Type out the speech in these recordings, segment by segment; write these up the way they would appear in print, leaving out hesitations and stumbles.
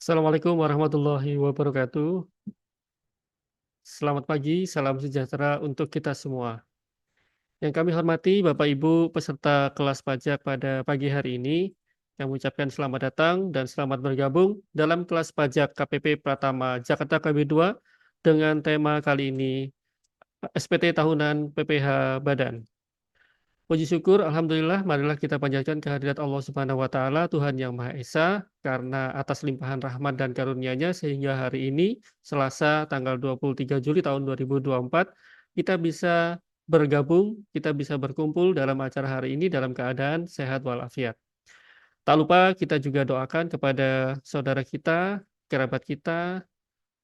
Assalamualaikum warahmatullahi wabarakatuh. Selamat pagi, salam sejahtera untuk kita semua. Yang kami hormati Bapak Ibu peserta kelas pajak pada pagi hari ini, kami ucapkan selamat datang dan selamat bergabung dalam kelas pajak KPP Pratama Jakarta KB2 dengan tema kali ini SPT Tahunan PPh Badan. Puji syukur, alhamdulillah, marilah kita panjatkan kehadirat Allah Subhanahu wa Ta'ala, Tuhan Yang Maha Esa, karena atas limpahan rahmat dan karunia-Nya sehingga hari ini, Selasa tanggal 23 Juli tahun 2024, kita bisa bergabung, kita bisa berkumpul dalam acara hari ini dalam keadaan sehat walafiat. Tak lupa kita juga doakan kepada saudara kita, kerabat kita,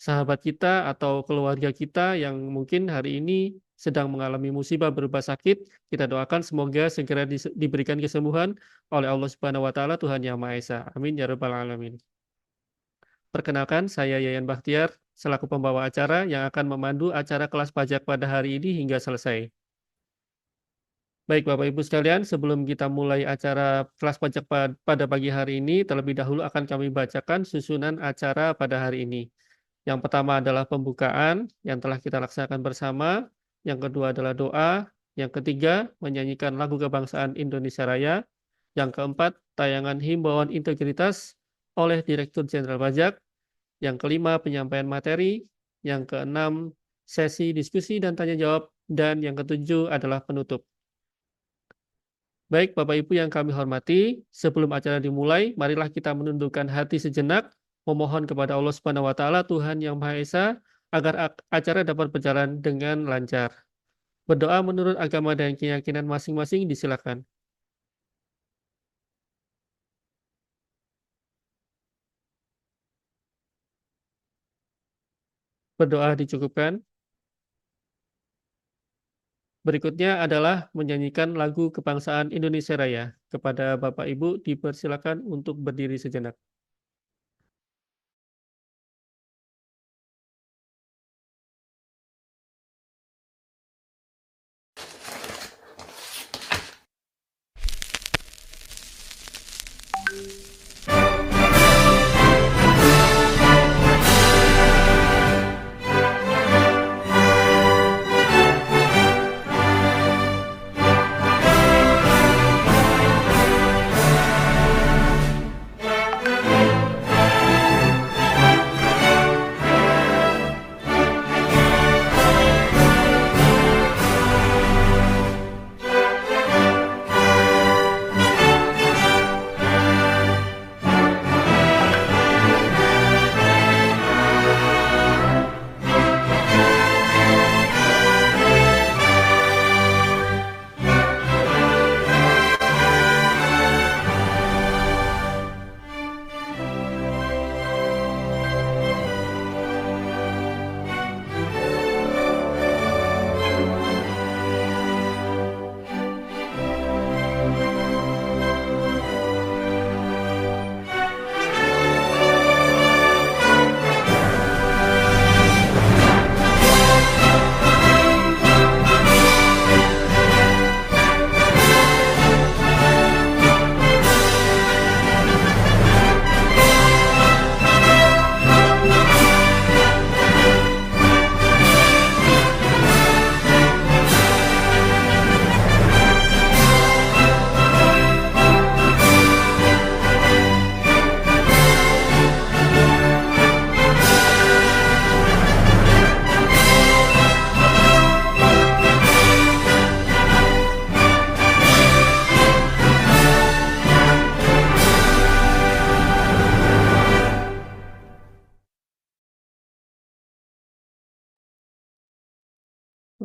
sahabat kita atau keluarga kita yang mungkin hari ini sedang mengalami musibah berupa sakit, kita doakan semoga segera diberikan kesembuhan oleh Allah Subhanahu wa Ta'ala, Tuhan Yang Maha Esa. Amin ya Rabbal 'Alamin. Perkenalkan, saya Yayan Bakhtiar selaku pembawa acara yang akan memandu acara kelas pajak pada hari ini hingga selesai. Baik Bapak Ibu sekalian, sebelum kita mulai acara kelas pajak pada pagi hari ini, terlebih dahulu akan kami bacakan susunan acara pada hari ini. Yang pertama adalah pembukaan yang telah kita laksanakan bersama, yang kedua adalah doa, yang ketiga menyanyikan lagu kebangsaan Indonesia Raya, yang keempat tayangan himbauan integritas oleh Direktur Jenderal Pajak, yang kelima penyampaian materi, yang keenam sesi diskusi dan tanya jawab, dan yang ketujuh adalah penutup. Baik Bapak Ibu yang kami hormati, sebelum acara dimulai, marilah kita menundukkan hati sejenak, memohon kepada Allah Subhanahu wa Ta'ala, Tuhan Yang Maha Esa, agar acara dapat berjalan dengan lancar. Berdoa menurut agama dan keyakinan masing-masing disilakan. Berdoa dicukupkan. Berikutnya adalah menyanyikan lagu kebangsaan Indonesia Raya. Kepada Bapak Ibu dipersilakan untuk berdiri sejenak.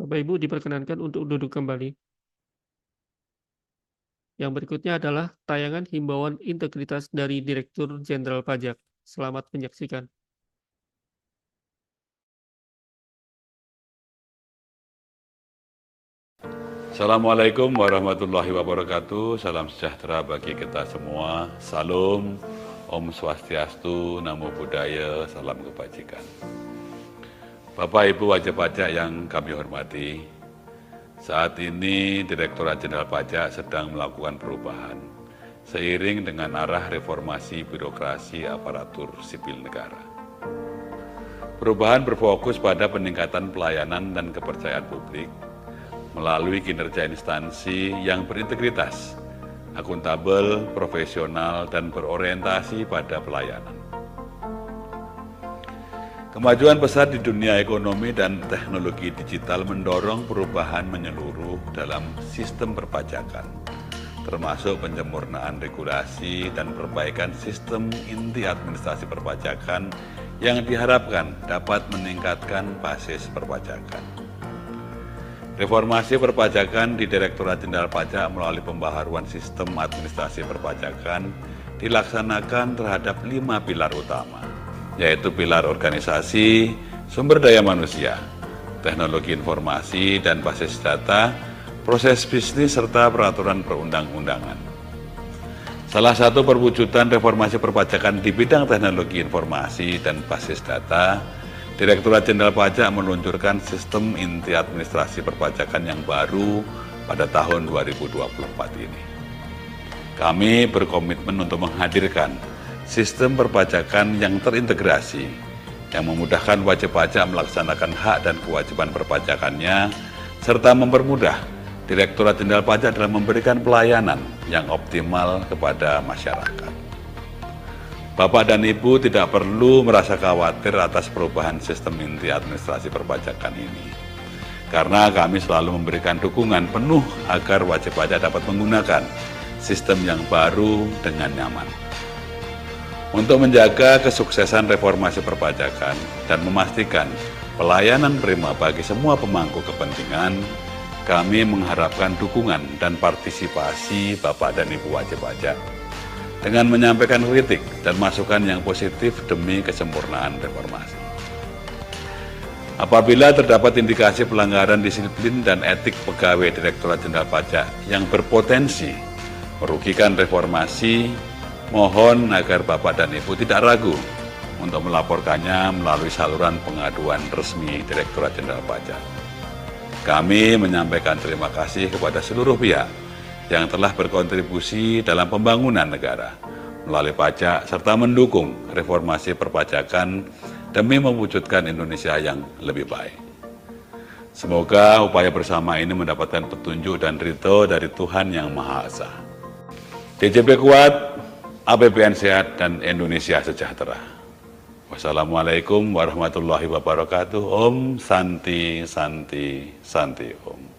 Bapak Ibu diperkenankan untuk duduk kembali. Yang berikutnya adalah tayangan himbauan integritas dari Direktur Jenderal Pajak. Selamat menyaksikan. Assalamualaikum warahmatullahi wabarakatuh. Salam sejahtera bagi kita semua. Salam, Om Swastiastu, Namo Buddhaya, salam kebajikan. Bapak Ibu wajib pajak yang kami hormati, saat ini Direktorat Jenderal Pajak sedang melakukan perubahan. seiring dengan arah reformasi birokrasi aparatur sipil negara. Perubahan berfokus pada peningkatan pelayanan dan kepercayaan publik melalui kinerja instansi yang berintegritas, akuntabel, profesional, dan berorientasi pada pelayanan. Kemajuan pesat di dunia ekonomi dan teknologi digital mendorong perubahan menyeluruh dalam sistem perpajakan, termasuk penyempurnaan regulasi dan perbaikan sistem inti administrasi perpajakan yang diharapkan dapat meningkatkan basis perpajakan. Reformasi perpajakan di Direktorat Jenderal Pajak melalui pembaharuan sistem administrasi perpajakan dilaksanakan terhadap 5 pilar utama, yaitu pilar organisasi, sumber daya manusia, teknologi informasi dan basis data, proses bisnis, serta peraturan perundang-undangan. Salah satu perwujudan reformasi perpajakan di bidang teknologi informasi dan basis data, Direktorat Jenderal Pajak meluncurkan sistem inti administrasi perpajakan yang baru pada tahun 2024 ini. Kami berkomitmen untuk menghadirkan sistem perpajakan yang terintegrasi, yang memudahkan wajib pajak melaksanakan hak dan kewajiban perpajakannya, serta mempermudah Direktorat Jenderal Pajak dalam memberikan pelayanan yang optimal kepada masyarakat. Bapak dan Ibu tidak perlu merasa khawatir atas perubahan sistem inti administrasi perpajakan ini, karena kami selalu memberikan dukungan penuh agar wajib pajak dapat menggunakan sistem yang baru dengan nyaman. Untuk menjaga kesuksesan reformasi perpajakan dan memastikan pelayanan prima bagi semua pemangku kepentingan, kami mengharapkan dukungan dan partisipasi Bapak dan Ibu wajib pajak dengan menyampaikan kritik dan masukan yang positif demi kesempurnaan reformasi. Apabila terdapat indikasi pelanggaran disiplin dan etik pegawai Direktorat Jenderal Pajak yang berpotensi merugikan reformasi, mohon agar Bapak dan Ibu tidak ragu untuk melaporkannya melalui saluran pengaduan resmi Direktorat Jenderal Pajak. Kami menyampaikan terima kasih kepada seluruh pihak yang telah berkontribusi dalam pembangunan negara melalui pajak serta mendukung reformasi perpajakan demi mewujudkan Indonesia yang lebih baik. Semoga upaya bersama ini mendapatkan petunjuk dan ridho dari Tuhan Yang Maha Esa. DJP kuat, APBN sehat, dan Indonesia sejahtera. Wassalamualaikum warahmatullahi wabarakatuh. Om Santi Santi Santi Om.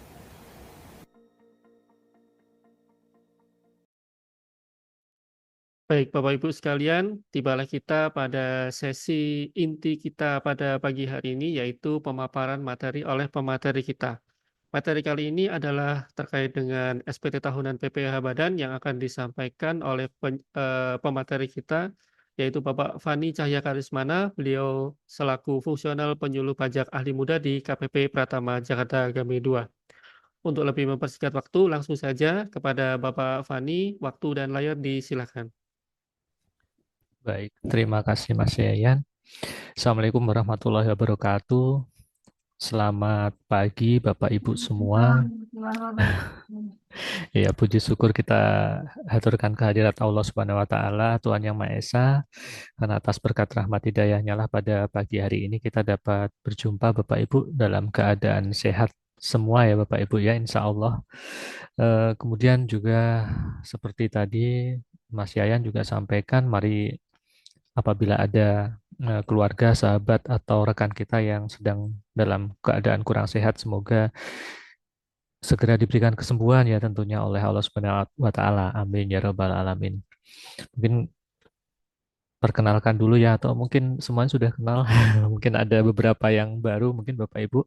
Baik, Bapak Ibu sekalian, tibalah kita pada sesi inti kita pada pagi hari ini, yaitu pemaparan materi oleh pemateri kita. Materi kali ini adalah terkait dengan SPT tahunan PPh Badan yang akan disampaikan oleh pemateri kita, yaitu Bapak Fani Cahya Karismana. Beliau selaku fungsional penyuluh pajak ahli muda di KPP Pratama Jakarta Gambir 2. Untuk lebih mempersingkat waktu, langsung saja kepada Bapak Fani, waktu dan layar disilakan. Baik, terima kasih Mas Yayan. Assalamualaikum warahmatullahi wabarakatuh. Selamat pagi Bapak Ibu semua. Ya, puji syukur kita haturkan kehadirat Allah Subhanahu wa taala, Tuhan Yang Maha Esa. Karena atas berkat rahmat hidayahnya lah pada pagi hari ini kita dapat berjumpa Bapak Ibu dalam keadaan sehat semua ya Bapak Ibu ya, insya Allah. Kemudian juga seperti tadi Mas Yayan juga sampaikan, mari apabila ada keluarga, sahabat, atau rekan kita yang sedang dalam keadaan kurang sehat, semoga segera diberikan kesembuhan ya tentunya oleh Allah Subhanahu wa taala. Amin ya rabbal alamin. Mungkin perkenalkan dulu ya, atau mungkin semuanya sudah kenal. Mungkin ada beberapa yang baru, mungkin Bapak Ibu.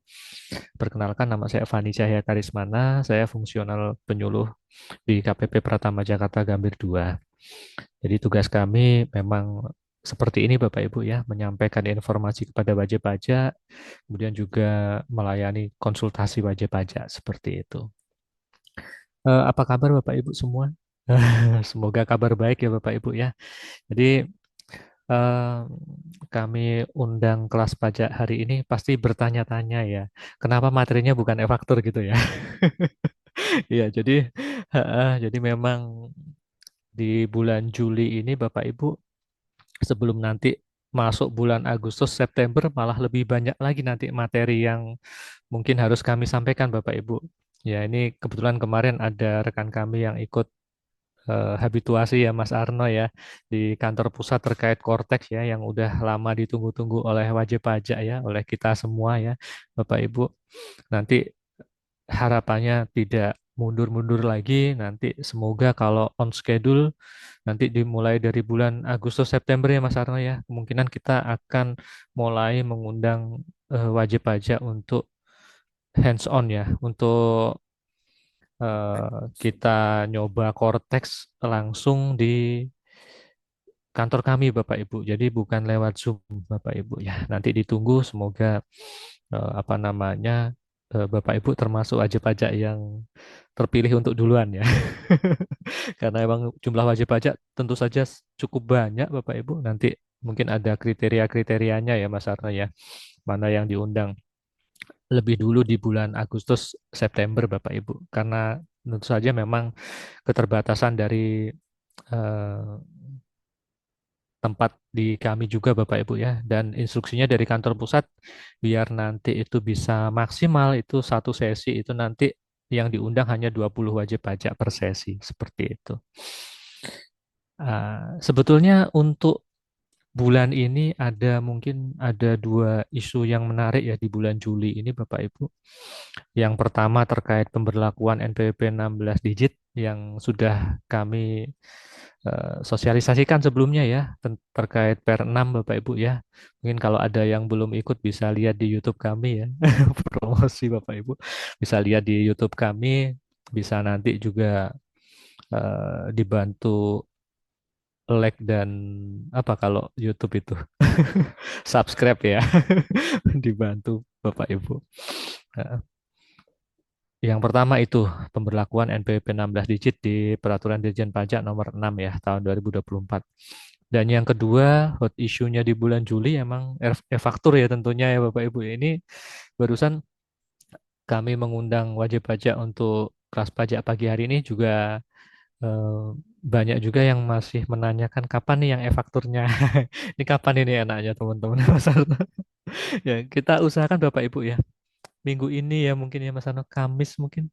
Perkenalkan, nama saya Fani Cahya Karismana, saya fungsional penyuluh di KPP Pratama Jakarta Gambir 2. Jadi tugas kami memang seperti ini Bapak Ibu ya, menyampaikan informasi kepada wajib pajak, kemudian juga melayani konsultasi wajib pajak seperti itu. Apa kabar Bapak Ibu semua? Semoga kabar baik ya Bapak Ibu ya. Jadi kami undang kelas pajak hari ini pasti bertanya-tanya ya, kenapa materinya bukan e-faktur gitu ya? Iya, jadi memang di bulan Juli ini Bapak Ibu, sebelum nanti masuk bulan Agustus September malah lebih banyak lagi nanti materi yang mungkin harus kami sampaikan Bapak Ibu. Ya, ini kebetulan kemarin ada rekan kami yang ikut habituasi ya Mas Arno ya di kantor pusat terkait Cortex ya yang udah lama ditunggu-tunggu oleh wajib pajak ya, oleh kita semua ya Bapak Ibu. Nanti harapannya tidak mundur-mundur lagi, nanti semoga kalau on schedule nanti dimulai dari bulan Agustus September ya Mas Arno ya, kemungkinan kita akan mulai mengundang wajib pajak untuk hands on ya, untuk kita nyoba Cortex langsung di kantor kami Bapak Ibu. Jadi bukan lewat Zoom Bapak Ibu ya. Nanti ditunggu semoga apa namanya Bapak Ibu termasuk wajib pajak yang terpilih untuk duluan ya. Karena emang jumlah wajib pajak tentu saja cukup banyak Bapak Ibu. Nanti mungkin ada kriteria-kriterianya ya Mas Arna ya. Mana yang diundang lebih dulu di bulan Agustus September Bapak Ibu. Karena tentu saja memang keterbatasan dari eh, tempat di kami juga Bapak Ibu ya, dan instruksinya dari kantor pusat biar nanti itu bisa maksimal itu satu sesi itu nanti yang diundang hanya 20 wajib pajak per sesi seperti itu. Sebetulnya untuk bulan ini mungkin ada dua isu yang menarik ya di bulan Juli ini Bapak Ibu. Yang pertama terkait pemberlakuan NPWP 16 digit yang sudah kami sosialisasikan sebelumnya ya terkait Per 6 Bapak Ibu ya. Mungkin kalau ada yang belum ikut bisa lihat di YouTube kami ya. Promosi Bapak Ibu. Bisa lihat di YouTube kami, bisa nanti juga dibantu like dan apa kalau YouTube itu subscribe ya. Dibantu Bapak Ibu. Nah, yang pertama itu pemberlakuan NPWP 16 digit di Peraturan Dirjen Pajak Nomor 6 ya tahun 2024. Dan yang kedua, hot issue-nya di bulan Juli emang e-faktur ya tentunya ya Bapak Ibu. Ini barusan kami mengundang wajib pajak untuk kelas pajak pagi hari ini juga eh, banyak juga yang masih menanyakan kapan nih yang e-fakturnya. Ini kapan ini enaknya teman-teman Mas Arno? Ya, kita usahakan Bapak Ibu ya. Minggu ini ya mungkin ya Mas Arno, Kamis mungkin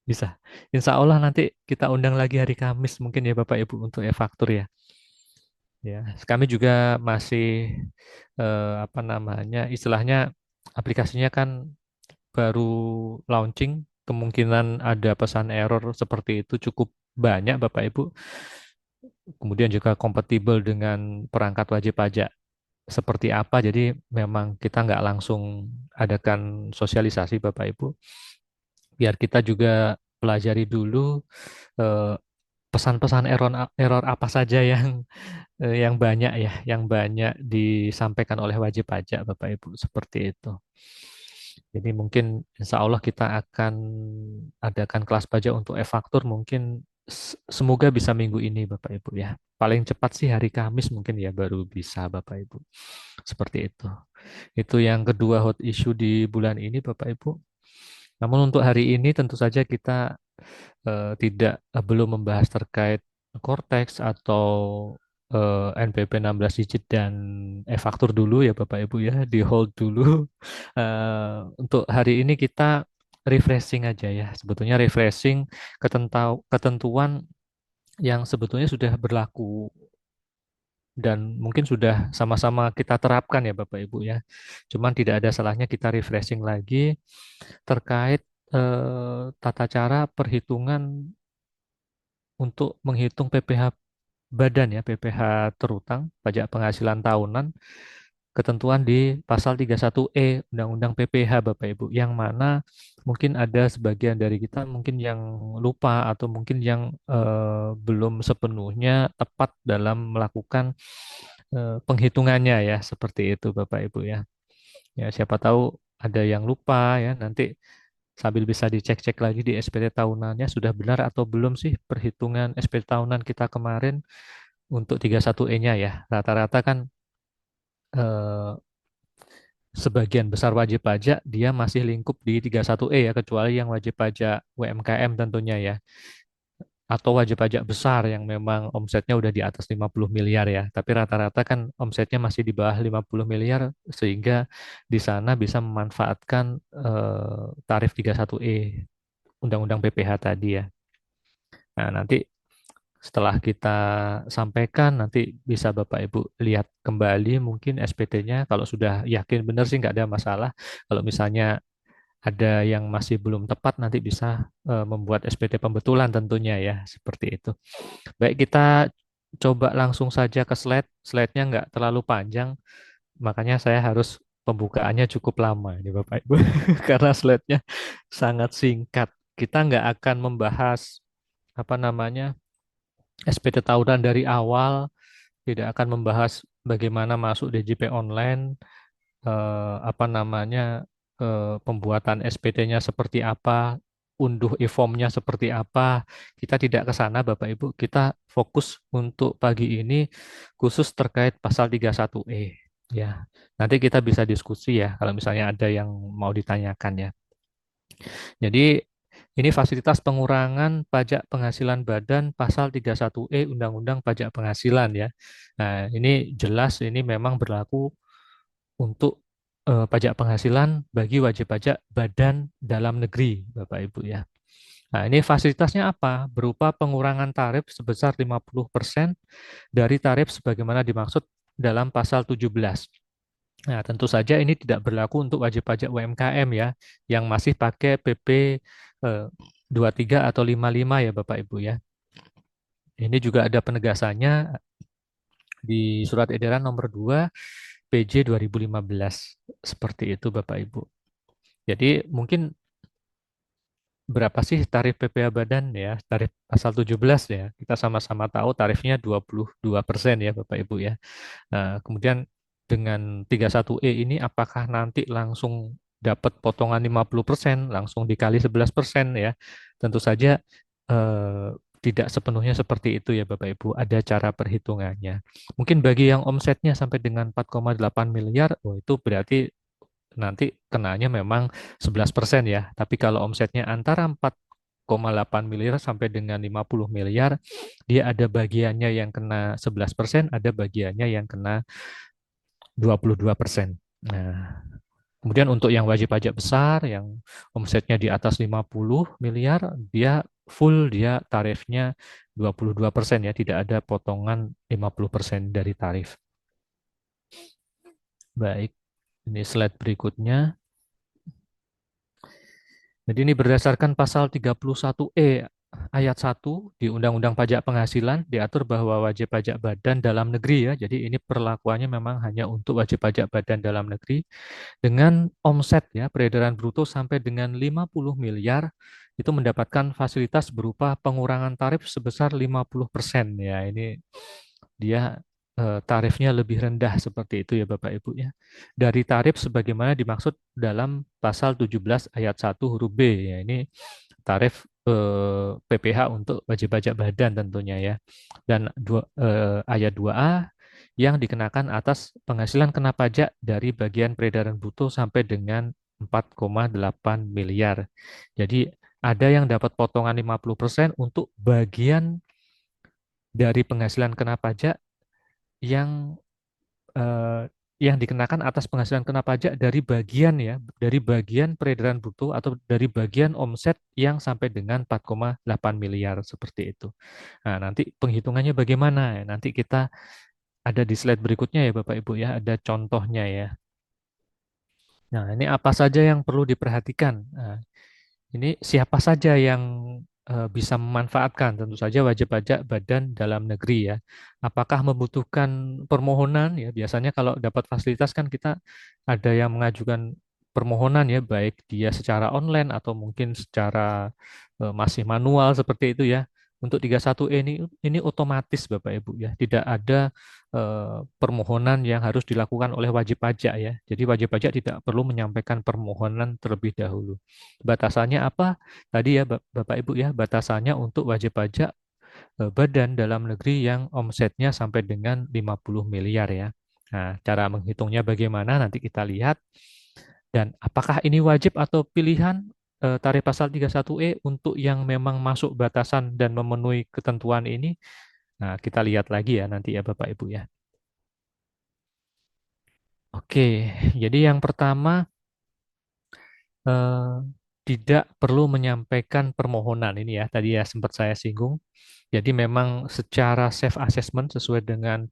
bisa. Insya Allah nanti kita undang lagi hari Kamis mungkin ya Bapak Ibu untuk e-faktur ya. Ya, kami juga masih apa namanya istilahnya aplikasinya kan baru launching, kemungkinan ada pesan error seperti itu cukup banyak Bapak Ibu. Kemudian juga kompatibel dengan perangkat wajib pajak seperti apa. Jadi memang kita nggak langsung adakan sosialisasi Bapak Ibu. Biar kita juga pelajari dulu eh, pesan-pesan error error apa saja yang yang banyak ya, yang banyak disampaikan oleh wajib pajak Bapak Ibu seperti itu. Jadi mungkin insya Allah kita akan adakan kelas pajak untuk e-faktur mungkin semoga bisa minggu ini Bapak Ibu ya. Paling cepat sih hari Kamis mungkin ya baru bisa Bapak Ibu. Seperti itu. Itu yang kedua hot issue di bulan ini Bapak Ibu. Namun untuk hari ini tentu saja kita tidak belum membahas terkait Cortex atau NPP 16 digit dan e-faktur dulu ya Bapak Ibu ya, di hold dulu. Untuk hari ini kita refreshing aja ya. Sebetulnya refreshing ketentuan yang sebetulnya sudah berlaku dan mungkin sudah sama-sama kita terapkan ya Bapak Ibu ya. Cuman tidak ada salahnya kita refreshing lagi terkait tata cara perhitungan untuk menghitung PPh badan ya, PPh terutang, pajak penghasilan tahunan, ketentuan di pasal 31E Undang-Undang PPh Bapak Ibu, yang mana mungkin ada sebagian dari kita mungkin yang lupa atau mungkin yang belum sepenuhnya tepat dalam melakukan penghitungannya ya, seperti itu Bapak Ibu ya. Ya, siapa tahu ada yang lupa ya, nanti sambil bisa dicek-cek lagi di SPT tahunannya sudah benar atau belum sih perhitungan SPT tahunan kita kemarin untuk 31E-nya ya. Rata-rata kan eh, sebagian besar wajib pajak dia masih lingkup di 31E ya, kecuali yang wajib pajak UMKM tentunya ya. atau wajib pajak besar yang memang omsetnya udah di atas 50 miliar ya. Tapi rata-rata kan omsetnya masih di bawah 50 miliar sehingga di sana bisa memanfaatkan tarif 31E Undang-Undang PPH tadi ya. Nah, nanti setelah kita sampaikan, nanti bisa Bapak Ibu lihat kembali mungkin SPT-nya. Kalau sudah yakin benar sih nggak ada masalah. Kalau misalnya ada yang masih belum tepat, nanti bisa membuat SPT pembetulan tentunya ya, seperti itu. Baik, kita coba langsung saja ke slide. Slide-nya nggak terlalu panjang, makanya saya harus pembukaannya cukup lama ini Bapak Ibu, karena slide-nya sangat singkat. Kita nggak akan membahas apa namanya SPT tahunan dari awal, tidak akan membahas bagaimana masuk DJP online, apa namanya pembuatan SPT-nya seperti apa, unduh e-form-nya seperti apa. Kita tidak ke sana Bapak Ibu. Kita fokus untuk pagi ini khusus terkait pasal 31E ya. Nanti kita bisa diskusi ya kalau misalnya ada yang mau ditanyakan ya. Jadi ini fasilitas pengurangan pajak penghasilan badan pasal 31E Undang-Undang Pajak Penghasilan ya. Nah, ini jelas ini memang berlaku untuk pajak penghasilan bagi wajib pajak badan dalam negeri, Bapak Ibu ya. Nah, ini fasilitasnya apa? Berupa pengurangan tarif sebesar 50% dari tarif sebagaimana dimaksud dalam pasal 17. Nah, tentu saja ini tidak berlaku untuk wajib pajak UMKM ya, yang masih pakai PP 23 atau 55 ya Bapak Ibu ya. Ini juga ada penegasannya di Surat Edaran Nomor 2 PJ 2015. Seperti itu Bapak Ibu. Jadi mungkin berapa sih tarif PPh badan ya, tarif pasal 17 ya. Kita sama-sama tahu tarifnya 22% ya Bapak Ibu ya. Nah, kemudian dengan 31E ini apakah nanti langsung dapat potongan 50%, langsung dikali 11% ya. Tentu saja eh, tidak sepenuhnya seperti itu ya Bapak Ibu. Ada cara perhitungannya. Mungkin bagi yang omsetnya sampai dengan 4,8 miliar, oh itu berarti nanti kenanya memang 11% ya. Tapi kalau omsetnya antara 4,8 miliar sampai dengan 50 miliar, dia ada bagiannya yang kena 11%, ada bagiannya yang kena 22%. Nah, kemudian untuk yang wajib pajak besar, yang omsetnya di atas 50 miliar, dia full, dia tarifnya 22% ya, tidak ada potongan 50% dari tarif. Baik, ini slide berikutnya. Jadi ini berdasarkan pasal 31E ayat 1 di Undang-Undang Pajak Penghasilan diatur bahwa wajib pajak badan dalam negeri ya. Jadi ini perlakuannya memang hanya untuk wajib pajak badan dalam negeri dengan omset ya peredaran bruto sampai dengan 50 miliar itu mendapatkan fasilitas berupa pengurangan tarif sebesar 50% ya. Ini dia tarifnya lebih rendah seperti itu ya Bapak Ibu ya. Dari tarif sebagaimana dimaksud dalam pasal 17 ayat 1 huruf B ya. Ini tarif PPh untuk wajib pajak badan tentunya ya. Dan ayat 2A yang dikenakan atas penghasilan kena pajak dari bagian peredaran bruto sampai dengan 4,8 miliar. Jadi ada yang dapat potongan 50% untuk bagian dari penghasilan kena pajak yang eh, yang dikenakan atas penghasilan kena pajak dari bagian ya, dari bagian peredaran bruto atau dari bagian omset yang sampai dengan 4,8 miliar seperti itu. Nah, nanti penghitungannya bagaimana? Nanti kita ada di slide berikutnya ya Bapak Ibu ya, ada contohnya ya. Nah, ini apa saja yang perlu diperhatikan? Nah, ini siapa saja yang bisa memanfaatkan? Tentu saja wajib pajak badan dalam negeri ya. Apakah membutuhkan permohonan? Ya, biasanya kalau dapat fasilitas kan kita ada yang mengajukan permohonan ya, baik dia secara online atau mungkin secara masih manual seperti itu ya. Untuk 31E ini otomatis Bapak Ibu ya, tidak ada permohonan yang harus dilakukan oleh wajib pajak ya. Jadi wajib pajak tidak perlu menyampaikan permohonan terlebih dahulu. Batasannya apa? Tadi ya Bapak Ibu ya, batasannya untuk wajib pajak badan dalam negeri yang omsetnya sampai dengan 50 miliar ya. Nah, cara menghitungnya bagaimana nanti kita lihat. Dan apakah ini wajib atau pilihan? tarif pasal 31E untuk yang memang masuk batasan dan memenuhi ketentuan ini, nah kita lihat lagi ya nanti ya Bapak Ibu ya. Oke, jadi yang pertama eh, tidak perlu menyampaikan permohonan ini ya, tadi ya sempat saya singgung. Jadi memang secara self assessment sesuai dengan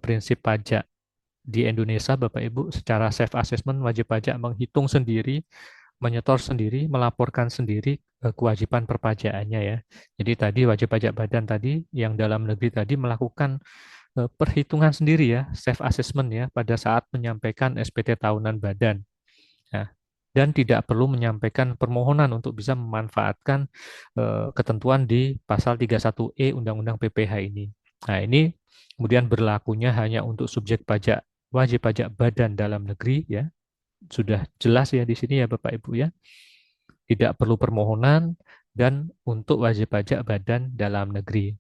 prinsip pajak di Indonesia, Bapak Ibu, secara self assessment wajib pajak menghitung sendiri, menyetor sendiri, melaporkan sendiri kewajiban perpajakannya ya. Jadi tadi wajib pajak badan tadi yang dalam negeri tadi melakukan perhitungan sendiri ya, self assessment ya pada saat menyampaikan SPT tahunan badan. Nah, dan tidak perlu menyampaikan permohonan untuk bisa memanfaatkan ketentuan di pasal 31E Undang-Undang PPH ini. Nah, ini kemudian berlakunya hanya untuk subjek pajak wajib pajak badan dalam negeri ya. Sudah jelas ya di sini ya Bapak Ibu ya. Tidak perlu permohonan dan untuk wajib pajak badan dalam negeri.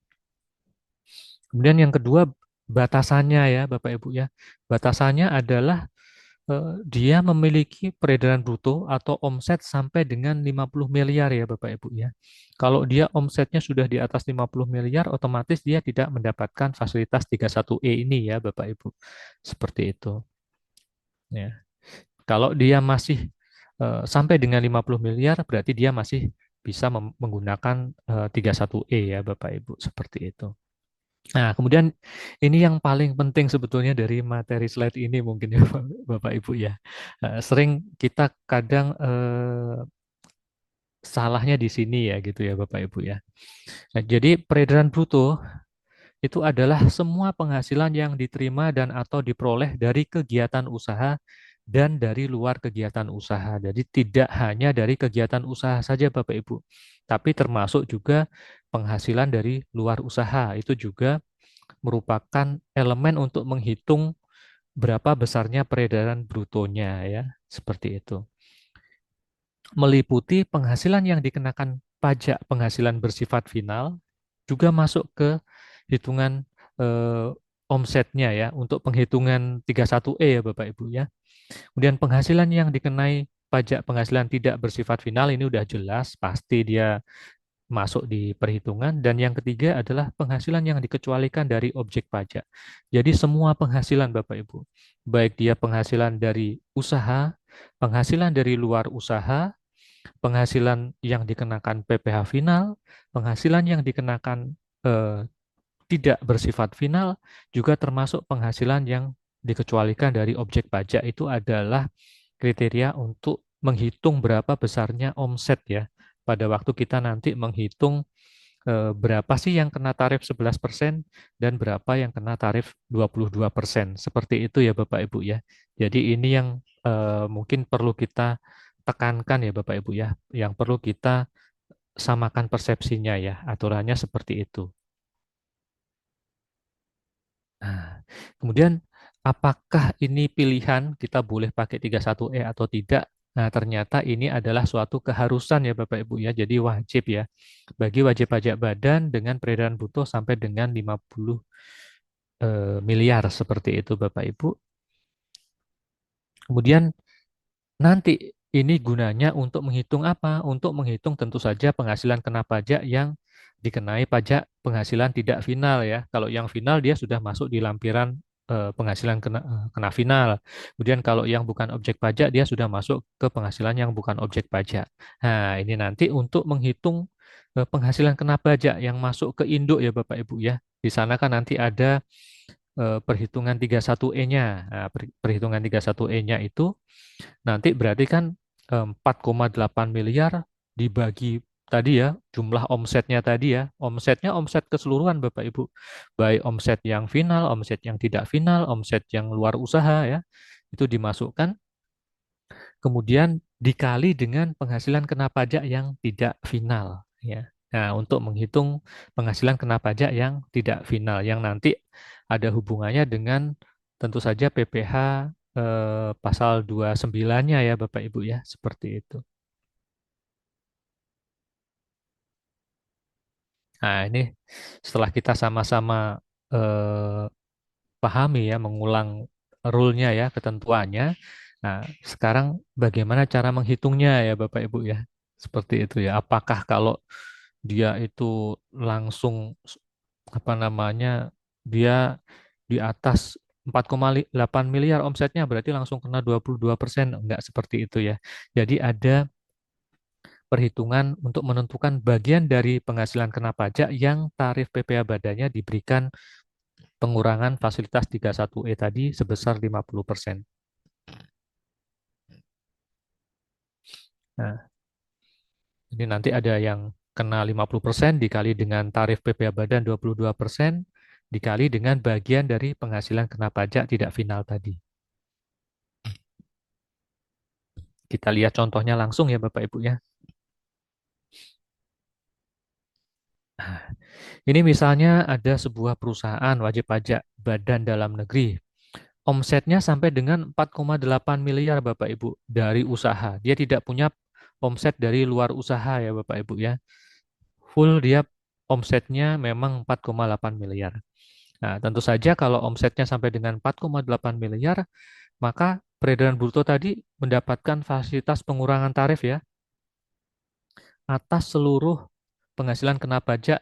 Kemudian yang kedua batasannya ya Bapak Ibu ya. Batasannya adalah dia memiliki peredaran bruto atau omset sampai dengan 50 miliar ya Bapak Ibu ya. Kalau dia omsetnya sudah di atas 50 miliar, otomatis dia tidak mendapatkan fasilitas 31E ini ya Bapak Ibu. Seperti itu. Ya. Kalau dia masih sampai dengan 50 miliar, berarti dia masih bisa menggunakan 31E ya Bapak Ibu. Seperti itu. Nah, kemudian ini yang paling penting sebetulnya dari materi slide ini mungkin ya Bapak Ibu ya. Sering kita kadang salahnya di sini ya gitu ya Bapak Ibu ya. Nah, jadi peredaran bruto itu adalah semua penghasilan yang diterima dan atau diperoleh dari kegiatan usaha dan dari luar kegiatan usaha. Jadi tidak hanya dari kegiatan usaha saja Bapak Ibu, tapi termasuk juga penghasilan dari luar usaha. Itu juga merupakan elemen untuk menghitung berapa besarnya peredaran brutonya ya, seperti itu. Meliputi penghasilan yang dikenakan pajak penghasilan bersifat final, juga masuk ke hitungan eh, omsetnya ya, untuk penghitungan 31E ya Bapak Ibu ya. Kemudian penghasilan yang dikenai pajak penghasilan tidak bersifat final ini udah jelas, pasti dia masuk di perhitungan. Dan yang ketiga adalah penghasilan yang dikecualikan dari objek pajak. Jadi semua penghasilan Bapak Ibu, baik dia penghasilan dari usaha, penghasilan dari luar usaha, penghasilan yang dikenakan PPh final, penghasilan yang dikenakan eh, tidak bersifat final, juga termasuk penghasilan yang dikecualikan dari objek pajak itu adalah kriteria untuk menghitung berapa besarnya omset ya. Pada waktu kita nanti menghitung berapa sih yang kena tarif 11% dan berapa yang kena tarif 22%. Seperti itu ya Bapak Ibu ya. Jadi ini yang mungkin perlu kita tekankan ya Bapak Ibu ya, yang perlu kita samakan persepsinya ya, aturannya seperti itu. Nah, kemudian apakah ini pilihan kita boleh pakai 31E atau tidak? Nah, ternyata ini adalah suatu keharusan ya Bapak Ibu ya, jadi wajib ya. Bagi wajib pajak badan dengan peredaran bruto sampai dengan 50 miliar seperti itu Bapak Ibu. Kemudian nanti ini gunanya untuk menghitung apa? Untuk menghitung tentu saja penghasilan kena pajak yang dikenai pajak penghasilan tidak final ya. Kalau yang final dia sudah masuk di lampiran penghasilan kena final. Kemudian kalau yang bukan objek pajak dia sudah masuk ke penghasilan yang bukan objek pajak. Nah, ini nanti untuk menghitung penghasilan kena pajak yang masuk ke induk ya Bapak Ibu ya. Di sana kan nanti ada perhitungan 31E-nya. Nah, perhitungan 31E-nya itu nanti berarti kan 4,8 miliar dibagi tadi ya, jumlah omsetnya tadi ya. Omsetnya omset keseluruhan Bapak Ibu. Baik omset yang final, omset yang tidak final, omset yang luar usaha ya. Itu dimasukkan kemudian dikali dengan penghasilan kena pajak yang tidak final ya. Nah, untuk menghitung penghasilan kena pajak yang tidak final yang nanti ada hubungannya dengan tentu saja PPh pasal 29-nya ya Bapak Ibu ya, seperti itu. Nah, ini setelah kita sama-sama eh, pahami ya, mengulang rule-nya ya, ketentuannya. Nah, sekarang bagaimana cara menghitungnya ya Bapak Ibu ya? Seperti itu ya. Apakah kalau dia itu langsung apa namanya dia di atas 4,8 miliar omsetnya berarti langsung kena 22%? Enggak seperti itu ya. Jadi ada perhitungan untuk menentukan bagian dari penghasilan kena pajak yang tarif PPh badannya diberikan pengurangan fasilitas 31E tadi sebesar 50%. Nah, ini nanti ada yang kena 50% dikali dengan tarif PPh badan 22% dikali dengan bagian dari penghasilan kena pajak tidak final tadi. Kita lihat contohnya langsung ya Bapak Ibu ya. Ini misalnya ada sebuah perusahaan wajib pajak badan dalam negeri. Omsetnya sampai dengan 4,8 miliar Bapak Ibu dari usaha. Dia tidak punya omset dari luar usaha ya Bapak Ibu ya. Full dia omsetnya memang 4,8 miliar. Nah, tentu saja kalau omsetnya sampai dengan 4,8 miliar, maka peredaran bruto tadi mendapatkan fasilitas pengurangan tarif ya atas seluruh penghasilan kena pajaknya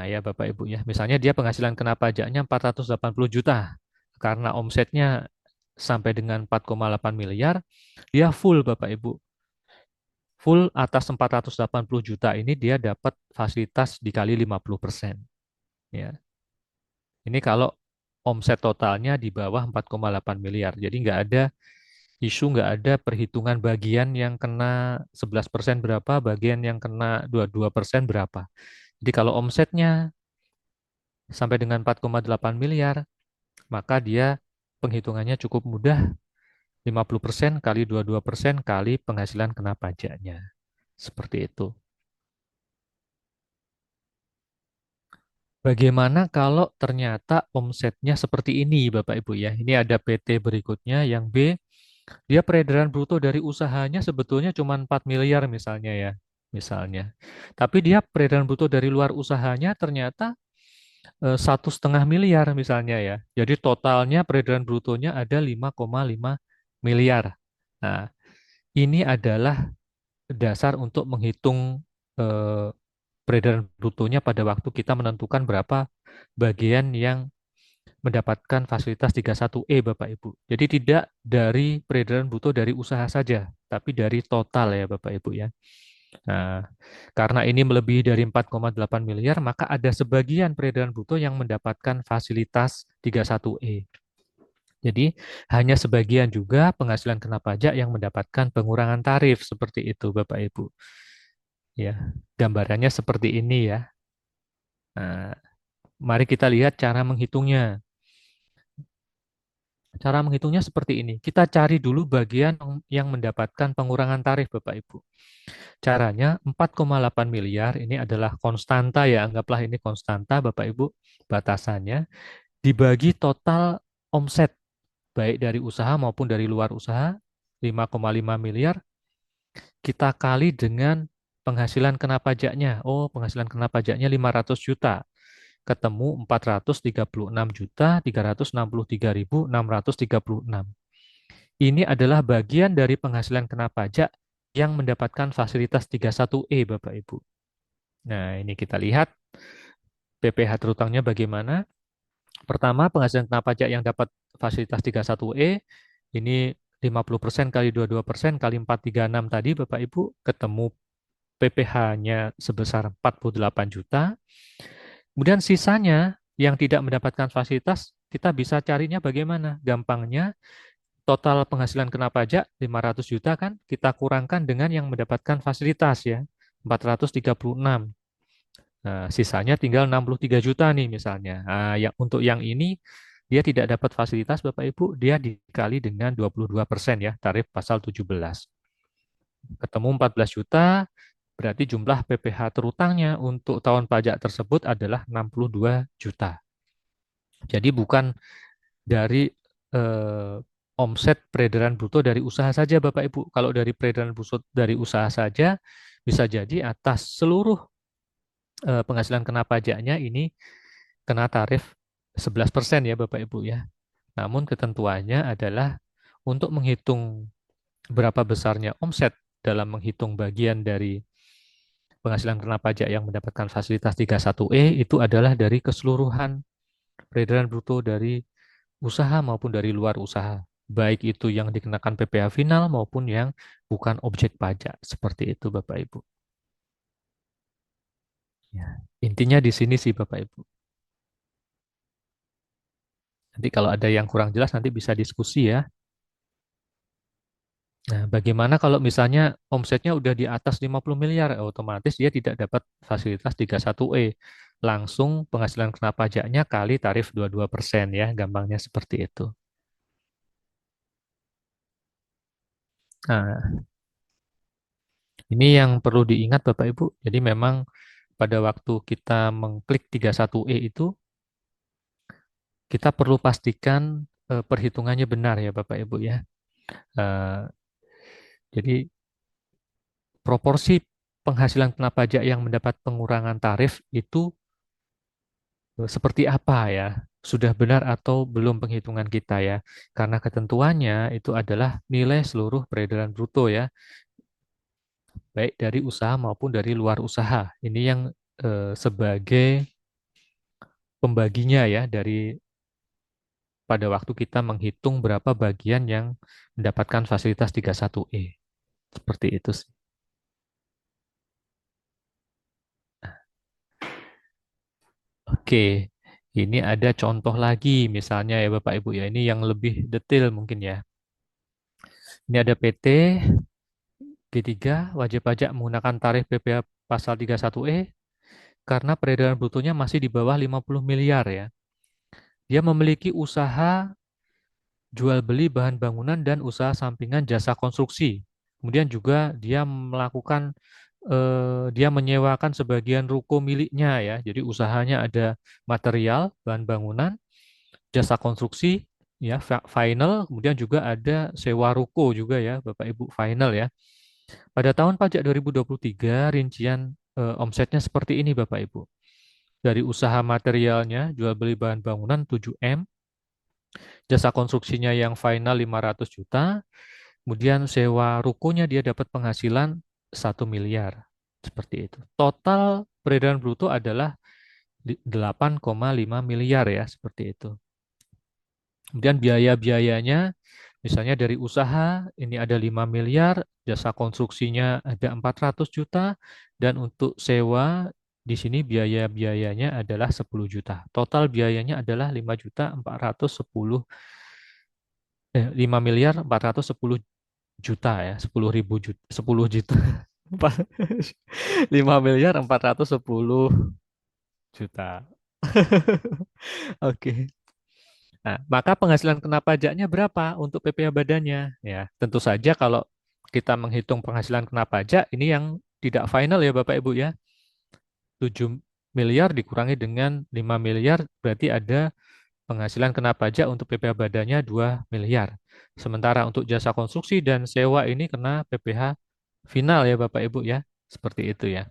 ya Bapak Ibu ya. Misalnya dia penghasilan kena pajaknya 480 juta karena omsetnya sampai dengan 4,8 miliar, dia full Bapak Ibu. Full atas 480 juta ini dia dapat fasilitas dikali 50%. Ya. Ini kalau omset totalnya di bawah 4,8 miliar. Jadi nggak ada isu, nggak ada perhitungan bagian yang kena 11% berapa, bagian yang kena 22% berapa. Jadi kalau omsetnya sampai dengan 4,8 miliar, maka dia penghitungannya cukup mudah, 50% kali 22% kali penghasilan kena pajaknya. Seperti itu. Bagaimana kalau ternyata omsetnya seperti ini, Bapak Ibu ya? Ini ada PT berikutnya yang B, dia peredaran bruto dari usahanya sebetulnya cuma 4 miliar misalnya ya, misalnya. Tapi dia peredaran bruto dari luar usahanya ternyata 1,5 miliar misalnya ya. Jadi totalnya peredaran brutonya ada 5,5 miliar. Nah, ini adalah dasar untuk menghitung eh, peredaran brutonya pada waktu kita menentukan berapa bagian yang mendapatkan fasilitas 31E Bapak Ibu. Jadi tidak dari peredaran bruto dari usaha saja, tapi dari total ya Bapak Ibu ya. Nah, karena ini melebihi dari 4,8 miliar, maka ada sebagian peredaran bruto yang mendapatkan fasilitas 31E. Jadi hanya sebagian juga penghasilan kena pajak yang mendapatkan pengurangan tarif seperti itu Bapak Ibu. Ya, gambarannya seperti ini ya. Nah, mari kita lihat cara menghitungnya. Cara menghitungnya seperti ini. Kita cari dulu bagian yang mendapatkan pengurangan tarif, Bapak Ibu. Caranya 4,8 miliar ini adalah konstanta ya, anggaplah ini konstanta Bapak Ibu, batasannya dibagi total omset baik dari usaha maupun dari luar usaha 5,5 miliar kita kali dengan penghasilan kena pajaknya. Oh, penghasilan kena pajaknya 500 juta. Ketemu 436 juta 363.636. Ini adalah bagian dari penghasilan kena pajak yang mendapatkan fasilitas 31E Bapak Ibu. Nah, ini kita lihat PPh terutangnya bagaimana. Pertama, penghasilan kena pajak yang dapat fasilitas 31E ini 50% kali 22% kali 436 tadi Bapak Ibu ketemu PPh-nya sebesar 48 juta. Kemudian sisanya yang tidak mendapatkan fasilitas kita bisa carinya bagaimana? Gampangnya total penghasilan kena pajak 500 juta kan kita kurangkan dengan yang mendapatkan fasilitas ya 436. Nah, sisanya tinggal 63 juta nih misalnya. Nah, untuk yang ini dia tidak dapat fasilitas Bapak Ibu, dia dikali dengan 22% ya, tarif pasal 17. Ketemu 14 juta, berarti jumlah PPh terutangnya untuk tahun pajak tersebut adalah 62 juta. Jadi bukan dari eh, omset peredaran bruto dari usaha saja Bapak Ibu. Kalau dari peredaran bruto dari usaha saja bisa jadi atas seluruh penghasilan kena pajaknya ini kena tarif 11% ya Bapak Ibu ya. Namun ketentuannya adalah untuk menghitung berapa besarnya omset dalam menghitung bagian dari penghasilan kena pajak yang mendapatkan fasilitas 31E itu adalah dari keseluruhan peredaran bruto dari usaha maupun dari luar usaha, baik itu yang dikenakan PPh final maupun yang bukan objek pajak. Seperti itu, Bapak Ibu. Ya. Intinya di sini sih, Bapak Ibu. Nanti kalau ada yang kurang jelas nanti bisa diskusi ya. Nah, bagaimana kalau misalnya omsetnya udah di atas 50 miliar, otomatis dia tidak dapat fasilitas 31E. Langsung penghasilan kena pajaknya kali tarif 22% ya, gampangnya seperti itu. Nah, ini yang perlu diingat Bapak Ibu. Jadi memang pada waktu kita mengklik 31E itu, kita perlu pastikan perhitungannya benar ya Bapak Ibu ya. Eh, jadi proporsi penghasilan kena pajak yang mendapat pengurangan tarif itu seperti apa ya? Sudah benar atau belum penghitungan kita ya? Karena ketentuannya itu adalah nilai seluruh peredaran bruto ya, baik dari usaha maupun dari luar usaha. Ini yang sebagai pembaginya ya dari pada waktu kita menghitung berapa bagian yang mendapatkan fasilitas 31E. Seperti itu sih. Oke, ini ada contoh lagi misalnya ya Bapak Ibu ya, ini yang lebih detail mungkin ya. Ini ada PT G3 wajib pajak menggunakan tarif PPh pasal 31E karena peredaran brutonya masih di bawah 50 miliar ya. Dia memiliki usaha jual beli bahan bangunan dan usaha sampingan jasa konstruksi. Kemudian juga dia menyewakan sebagian ruko miliknya ya. Jadi usahanya ada material, bahan bangunan, jasa konstruksi, ya final, kemudian juga ada sewa ruko juga ya, Bapak Ibu final ya. Pada tahun pajak 2023 rincian omsetnya seperti ini Bapak Ibu. Dari usaha materialnya jual beli bahan bangunan 7M, jasa konstruksinya yang final 500 juta, kemudian sewa rukonya dia dapat penghasilan 1 miliar. Seperti itu. Total peredaran bruto adalah 8,5 miliar ya, seperti itu. Kemudian biaya-biayanya, misalnya dari usaha, ini ada 5 miliar, jasa konstruksinya ada 400 juta, dan untuk sewa, di sini biaya-biayanya adalah 10 juta. Total biayanya adalah 5 juta 410, 5 miliar 410 juta ya, 10 ribu juta, 10 juta, 5 miliar 410 juta. Oke. Nah, maka penghasilan kena pajaknya berapa untuk PPh badannya? Ya, tentu saja kalau kita menghitung penghasilan kena pajak, ini yang tidak final ya Bapak Ibu ya. 7 miliar dikurangi dengan 5 miliar, berarti ada penghasilan kena pajak untuk PPh badannya 2 miliar. Sementara untuk jasa konstruksi dan sewa ini kena PPh final ya Bapak Ibu ya. Seperti itu ya.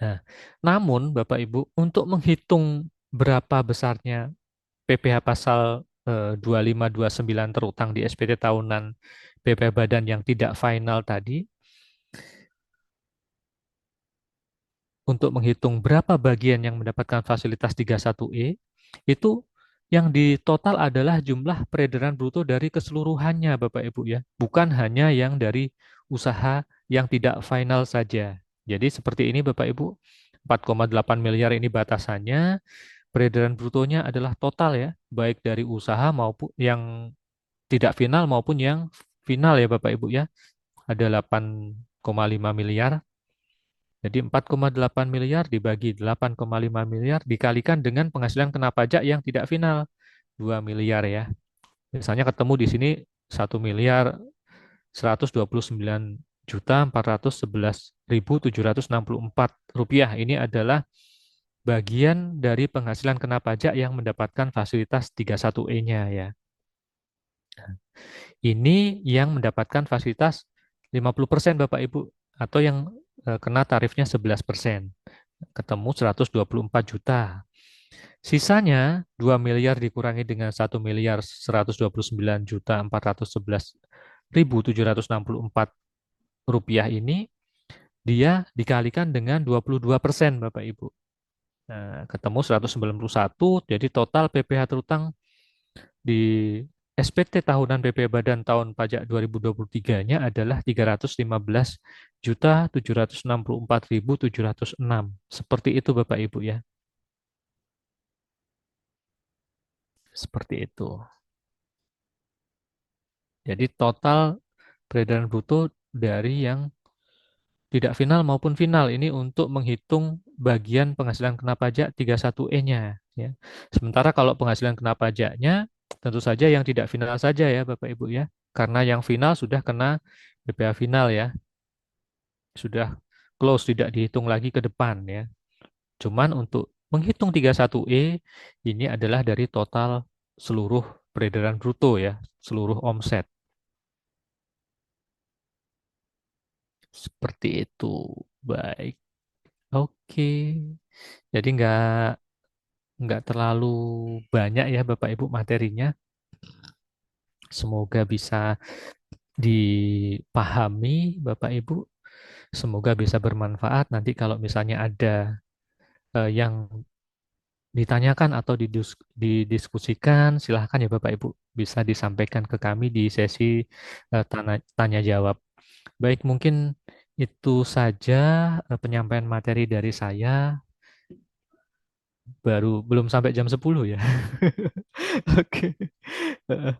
Nah, namun Bapak Ibu, untuk menghitung berapa besarnya PPh pasal 2529 terutang di SPT tahunan PPh badan yang tidak final tadi, untuk menghitung berapa bagian yang mendapatkan fasilitas 31E, itu yang di total adalah jumlah peredaran bruto dari keseluruhannya Bapak Ibu ya, bukan hanya yang dari usaha yang tidak final saja. Jadi seperti ini Bapak Ibu, 4,8 miliar ini batasannya, peredaran brutonya adalah total ya, baik dari usaha maupun yang tidak final maupun yang final ya Bapak Ibu ya. Ada 8,5 miliar. Jadi 4,8 miliar dibagi 8,5 miliar dikalikan dengan penghasilan kena pajak yang tidak final 2 miliar ya. Misalnya ketemu di sini 1.129.411.764 rupiah. Ini adalah bagian dari penghasilan kena pajak yang mendapatkan fasilitas 31E-nya ya. Ini yang mendapatkan fasilitas 50% Bapak Ibu atau yang kena tarifnya 11%. Ketemu 124 juta. Sisanya 2 miliar dikurangi dengan 1 miliar 129 juta 411.764 rupiah ini dia dikalikan dengan 22% Bapak Ibu. Nah, ketemu 191, jadi total PPh terutang di SPT tahunan PP Badan tahun pajak 2023-nya adalah 315.764.706. Seperti itu Bapak Ibu ya. Seperti itu. Jadi total peredaran bruto dari yang tidak final maupun final ini untuk menghitung bagian penghasilan kena pajak 31E-nya ya. Sementara kalau penghasilan kena pajaknya tentu saja yang tidak final saja ya Bapak Ibu ya. Karena yang final sudah kena BPH final ya. Sudah close tidak dihitung lagi ke depan ya. Cuman untuk menghitung 31E ini adalah dari total seluruh peredaran bruto ya, seluruh omset. Seperti itu. Baik. Oke. Jadi nggak terlalu banyak ya Bapak Ibu materinya. Semoga bisa dipahami Bapak Ibu. Semoga bisa bermanfaat. Nanti kalau misalnya ada yang ditanyakan atau didiskusikan, silahkan ya Bapak Ibu bisa disampaikan ke kami di sesi tanya jawab. Baik, mungkin itu saja penyampaian materi dari saya. Belum sampai jam 10 ya. Oke. Eh,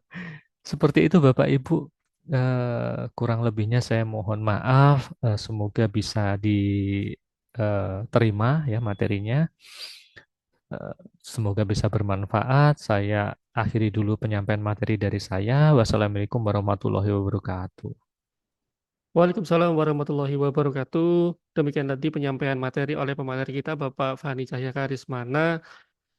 Seperti itu Bapak Ibu. Kurang lebihnya saya mohon maaf. Semoga bisa diterima ya materinya. Eh, Semoga bisa bermanfaat. Saya akhiri dulu penyampaian materi dari saya. Wassalamualaikum warahmatullahi wabarakatuh. Waalaikumsalam warahmatullahi wabarakatuh. Demikian tadi penyampaian materi oleh pemateri kita Bapak Fahmi Cahya Karismana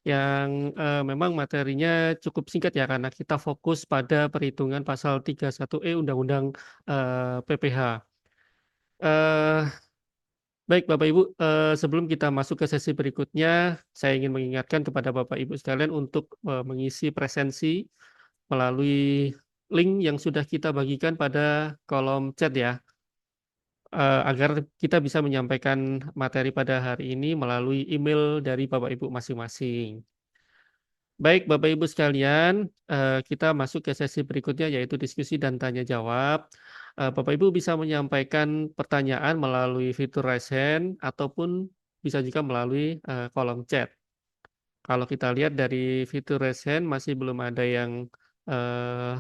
yang memang materinya cukup singkat ya karena kita fokus pada perhitungan pasal 31E Undang-Undang PPH. Eh, Baik Bapak Ibu, sebelum kita masuk ke sesi berikutnya, saya ingin mengingatkan kepada Bapak Ibu sekalian untuk mengisi presensi melalui link yang sudah kita bagikan pada kolom chat ya, agar kita bisa menyampaikan materi pada hari ini melalui email dari Bapak Ibu masing-masing. Baik, Bapak Ibu sekalian, kita masuk ke sesi berikutnya yaitu diskusi dan tanya jawab. Bapak Ibu bisa menyampaikan pertanyaan melalui fitur raise hand ataupun bisa juga melalui kolom chat. Kalau kita lihat dari fitur raise hand masih belum ada yang eh,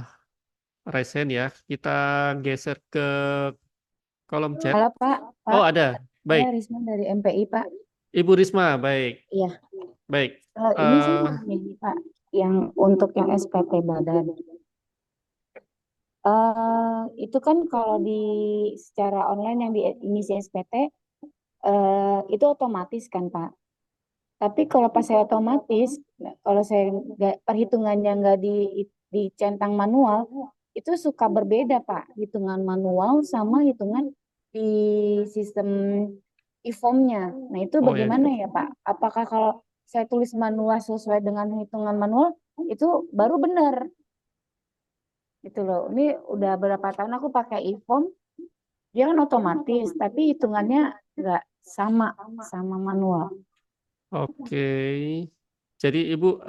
raise hand ya. Kita geser ke kolom chat. Halo Pak, Oh, Pak, ada. saya Baik, Risma dari MPI Pak. Ibu Risma, baik. Iya, Baik. ini saya Eh, mau nanya Pak, yang untuk yang SPT badan. Itu kan kalau di secara online yang di isi SPT itu otomatis kan Pak. Tapi kalau pas saya otomatis, kalau saya perhitungannya nggak dicentang manual, itu suka berbeda Pak. Hitungan manual sama hitungan di sistem e-formnya. Nah itu oh ya. bagaimana ya Pak? Apakah kalau saya tulis manual sesuai dengan hitungan manual, itu baru benar gitu loh. Ini udah berapa tahun aku pakai e-form, dia kan otomatis, tapi hitungannya nggak sama sama manual. Oke. Jadi Ibu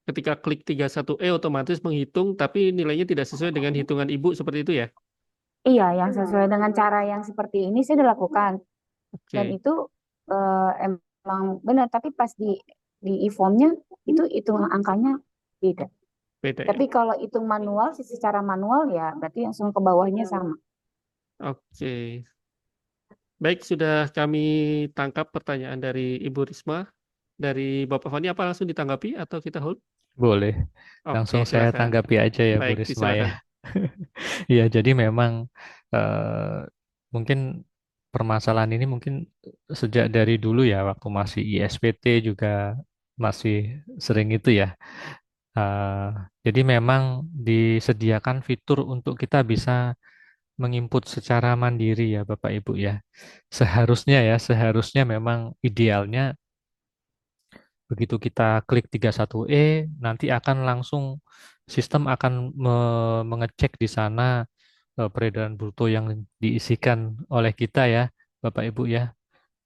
ketika klik 31E otomatis menghitung tapi nilainya tidak sesuai dengan hitungan Ibu seperti itu ya? Iya, yang sesuai dengan cara yang seperti ini saya dilakukan dan Oke, itu emang benar. Tapi pas di e-formnya itu hitungan angkanya beda. beda ya. Tapi kalau hitung manual, secara manual ya berarti langsung ke bawahnya sama. Oke. Baik, sudah kami tangkap pertanyaan dari Ibu Risma. Dari Bapak Fani apa langsung ditanggapi atau kita hold? Boleh. Oke, Langsung saya silakan. tanggapi aja ya Bu Baik, Risma ya. disilakan. Iya, jadi memang mungkin permasalahan ini mungkin sejak dari dulu ya, waktu masih ISPT juga masih sering itu ya. Eh, jadi memang disediakan fitur untuk kita bisa menginput secara mandiri ya Bapak Ibu ya. Seharusnya memang idealnya begitu kita klik 31E nanti akan langsung sistem akan mengecek di sana peredaran bruto yang diisikan oleh kita ya, Bapak Ibu ya,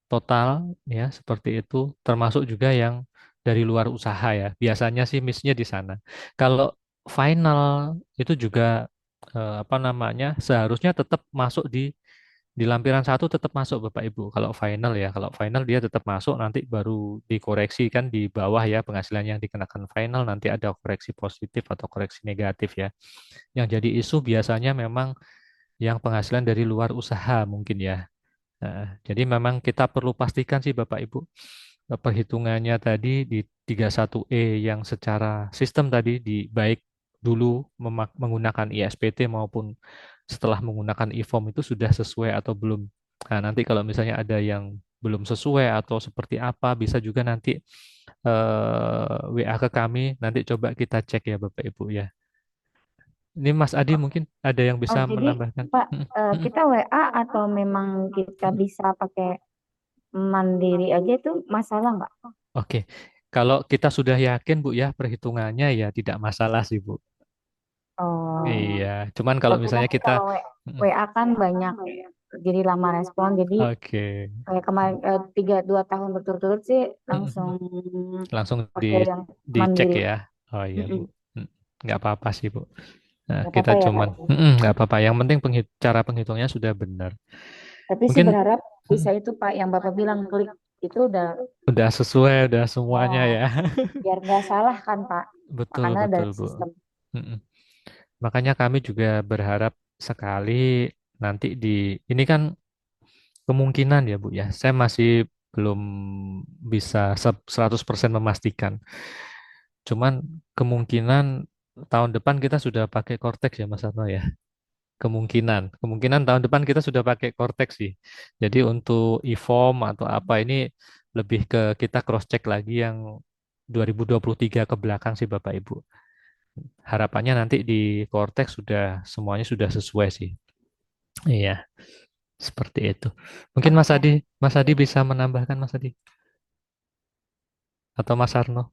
total ya seperti itu, termasuk juga yang dari luar usaha ya. Biasanya sih miss-nya di sana. Kalau final itu juga apa namanya, seharusnya tetap masuk di lampiran satu, tetap masuk Bapak Ibu. Kalau final ya, kalau final dia tetap masuk, nanti baru dikoreksi kan di bawah ya, penghasilan yang dikenakan final nanti ada koreksi positif atau koreksi negatif ya. Yang jadi isu biasanya memang yang penghasilan dari luar usaha mungkin ya. Jadi memang kita perlu pastikan sih Bapak Ibu, perhitungannya tadi di 31E yang secara sistem tadi, di baik dulu menggunakan ISPT maupun setelah menggunakan IFOM itu sudah sesuai atau belum. Nah, nanti kalau misalnya ada yang belum sesuai atau seperti apa, bisa juga nanti WA ke kami, nanti coba kita cek ya Bapak Ibu ya. Ini Mas Adi mungkin ada yang Oh, bisa jadi menambahkan. Pak, Mm, mm. kita WA atau memang kita bisa pakai mandiri aja itu masalah nggak? Oke, kalau kita sudah yakin Bu ya perhitungannya ya tidak masalah sih Bu. Oh, Iya, cuman kalau tapi misalnya nanti kita, kalau mm, WA kan banyak, jadi lama respon. Jadi oke, kayak kemarin 3 2 tahun berturut-turut sih mm, langsung mm, langsung pakai yang dicek mandiri. ya. Oh iya Bu. Mm-mm. Mm, nggak apa-apa sih Bu. Nah, Nggak kita apa-apa ya Pak. cuman, nggak apa-apa. Yang penting cara penghitungnya sudah benar. Tapi sih Mungkin berharap mm, bisa itu Pak yang Bapak bilang klik itu udah udah sesuai, udah semuanya ya ya. biar nggak salah kan Pak. Betul, Makanya betul dari Bu. sistem. Mm-mm. Makanya kami juga berharap sekali nanti ini kan kemungkinan ya Bu ya. Saya masih belum bisa 100% memastikan. Cuman kemungkinan tahun depan kita sudah pakai Cortex ya Mas Arno ya. Kemungkinan tahun depan kita sudah pakai Cortex sih. Jadi untuk e-form atau apa ini lebih ke kita cross check lagi yang 2023 ke belakang sih Bapak Ibu. Harapannya nanti di Cortex sudah semuanya sudah sesuai sih. Iya, seperti itu. Mungkin Oke. Mas Adi bisa menambahkan Mas Adi atau Mas Arno.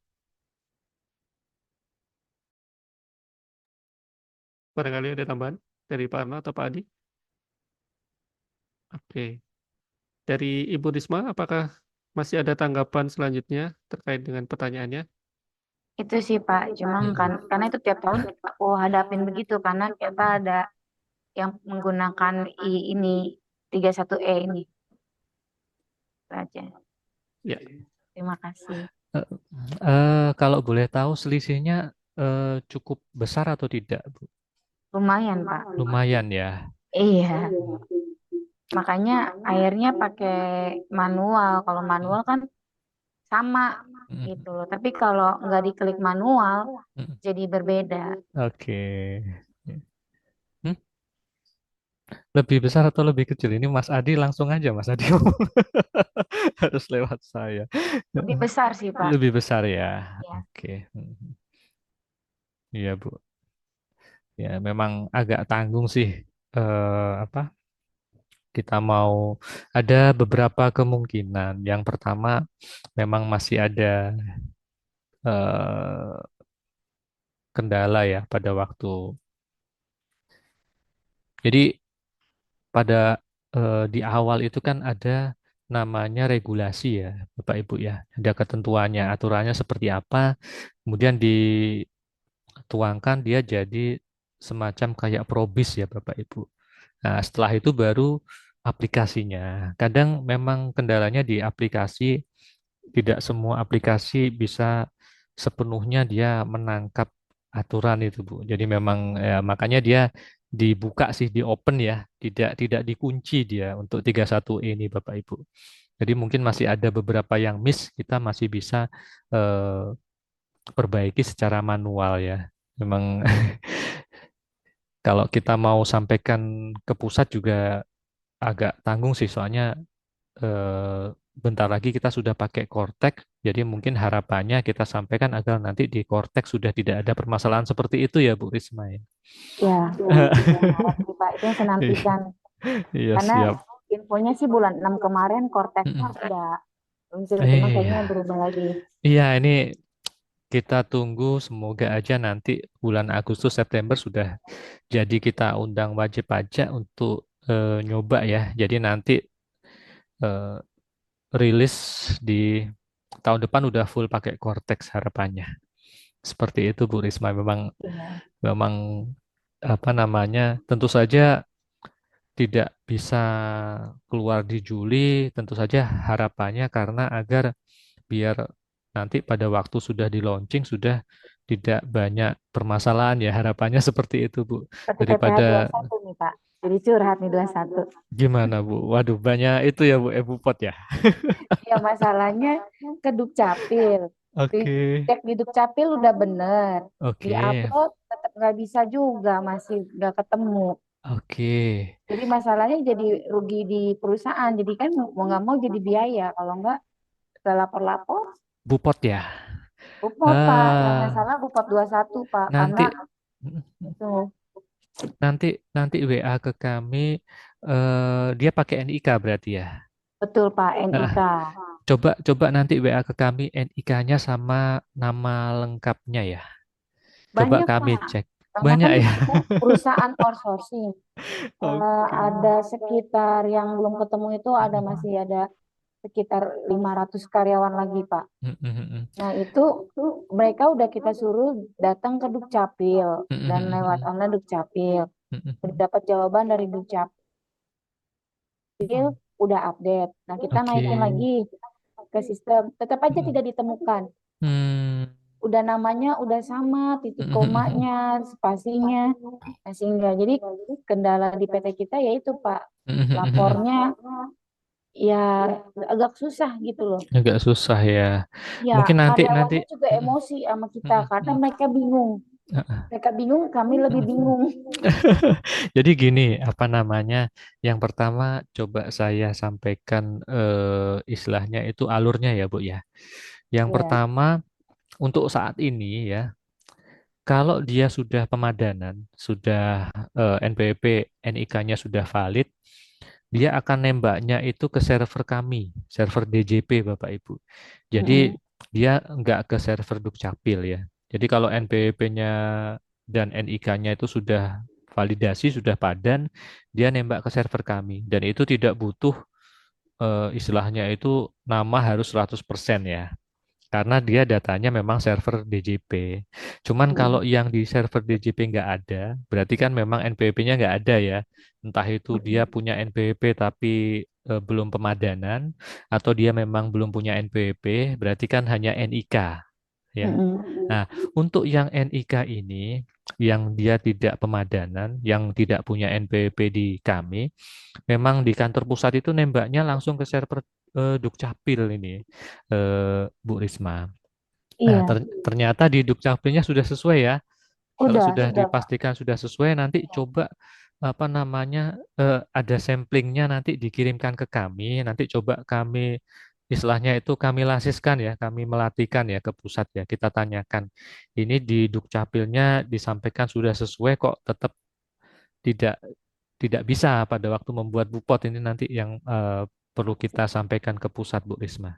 Barangkali ada tambahan dari Pak Arno atau Pak Adi? Oke. Dari Ibu Risma, apakah masih ada tanggapan selanjutnya terkait dengan pertanyaannya? Itu sih Pak, cuma kan Mm-mm. karena itu tiap tahun aku hadapin begitu karena kita ada yang menggunakan ini 31E ini. Itu aja. Ya, Terima kasih. Eh, kalau boleh tahu selisihnya cukup besar atau tidak, Bu? Lumayan Pak. Lumayan ya. Iya, makanya akhirnya pakai manual. Kalau Mm, manual kan sama mm, gitu loh. Tapi kalau nggak diklik manual mm. jadi berbeda. Oke. Hmm? Lebih besar atau lebih kecil? Ini Mas Adi langsung aja, Mas Adi harus lewat saya. Lebih besar sih Pak. Lebih besar ya. Ya. Oke. Iya, Bu. Ya, memang agak tanggung sih. Apa? Kita mau ada beberapa kemungkinan. Yang pertama, memang masih ada eh, kendala ya pada waktu. Jadi pada di awal itu kan ada namanya regulasi ya, Bapak Ibu ya. Ada ketentuannya, aturannya seperti apa. Kemudian dituangkan dia jadi semacam kayak probis ya, Bapak Ibu. Nah, setelah itu baru aplikasinya. Kadang memang kendalanya di aplikasi, tidak semua aplikasi bisa sepenuhnya dia menangkap aturan itu, Bu. Jadi memang ya, makanya dia dibuka sih, di open ya, tidak dikunci dia untuk 31E ini Bapak Ibu. Jadi mungkin masih ada beberapa yang miss, kita masih bisa perbaiki secara manual ya. Memang kalau kita mau sampaikan ke pusat juga agak tanggung sih, soalnya eh, bentar lagi kita sudah pakai Cortex, jadi mungkin harapannya kita sampaikan agar nanti di Cortex sudah tidak ada permasalahan seperti itu ya Bu Risma ya. Ya, saya harap sih Pak itu yang saya Iya, nantikan. iya, Karena siap. infonya sih bulan 6 kemarin Cortex Mm-mm. udah luncur, cuma kayaknya Iya, berubah lagi. iya ini kita tunggu semoga aja nanti bulan Agustus September sudah jadi kita undang wajib pajak untuk nyoba ya. Jadi nanti eh, rilis di tahun depan udah full pakai Cortex harapannya. Seperti itu Bu Risma. Memang Iya. memang apa namanya? Tentu saja tidak bisa keluar di Juli. Tentu saja harapannya karena agar biar nanti pada waktu sudah di launching sudah tidak banyak permasalahan ya harapannya seperti itu Bu Seperti PPh daripada 21 nih Pak. Jadi curhat nih 21. gimana Bu waduh banyak itu ya Bu Ebupot ya Ya masalahnya ke Dukcapil. oke Cek di Dukcapil udah bener. oke Di-upload tetap nggak bisa juga, masih nggak ketemu. oke Jadi masalahnya jadi rugi di perusahaan. Jadi kan mau nggak mau jadi biaya. Kalau nggak, udah lapor-lapor. Bupot ya Bupot Pak, yang ah salah Bupot 21 Pak. Karena nanti itu, nanti nanti WA ke kami dia pakai NIK berarti ya. betul Pak, Ah, NIK. coba coba nanti WA ke kami NIK-nya sama nama lengkapnya ya. Coba Banyak kami Pak. cek. Karena Banyak kan ya. kita perusahaan outsourcing. Oke. Ada sekitar yang belum ketemu itu masih ada sekitar 500 karyawan lagi Pak. Nah itu mereka udah kita suruh datang ke Dukcapil dan lewat online Dukcapil. Udah dapat jawaban dari Dukcapil, udah update. Nah kita Oke. naikin lagi ke sistem, tetap aja tidak ditemukan. Hmm. Udah namanya udah sama, titik komanya, spasinya, nah, sehingga jadi kendala di PT kita yaitu Pak, lapornya ya agak susah gitu loh. Agak susah ya. Ya, Mungkin nanti. karyawannya juga emosi sama kita karena mereka bingung. Mereka bingung, kami lebih bingung. Jadi gini, apa namanya? Yang pertama coba saya sampaikan istilahnya itu alurnya ya, Bu ya. Yang Ya. pertama untuk saat ini ya, kalau dia sudah pemadanan, sudah NPWP, NIK-nya sudah valid, dia akan nembaknya itu ke server kami, server DJP Bapak Ibu. Jadi Mm-mm. dia nggak ke server Dukcapil ya. Jadi kalau NPWP-nya dan NIK-nya itu sudah validasi, sudah padan, dia nembak ke server kami. Dan itu tidak butuh istilahnya itu nama harus 100% ya. Karena dia datanya memang server DJP. Cuman kalau Mm-mm. yang di server DJP nggak ada, berarti kan memang NPWP-nya nggak ada ya. Entah itu dia punya NPWP tapi belum pemadanan, atau dia memang belum punya NPWP, berarti kan hanya NIK ya. Mm-mm. Nah, untuk yang NIK ini, yang dia tidak pemadanan, yang tidak punya NPWP di kami, memang di kantor pusat itu nembaknya langsung ke server Dukcapil ini, Bu Risma. Nah, Iya, ternyata di Dukcapilnya sudah sesuai ya. Kalau sudah sudah Pak. dipastikan sudah sesuai, nanti coba apa namanya ada samplingnya nanti dikirimkan ke kami. Nanti coba kami istilahnya itu kami lasiskan ya, kami melatihkan ya ke pusat ya. Kita tanyakan ini di Dukcapilnya disampaikan sudah sesuai kok tetap tidak tidak bisa pada waktu membuat bupot ini nanti yang perlu kita sampaikan ke pusat Bu Risma.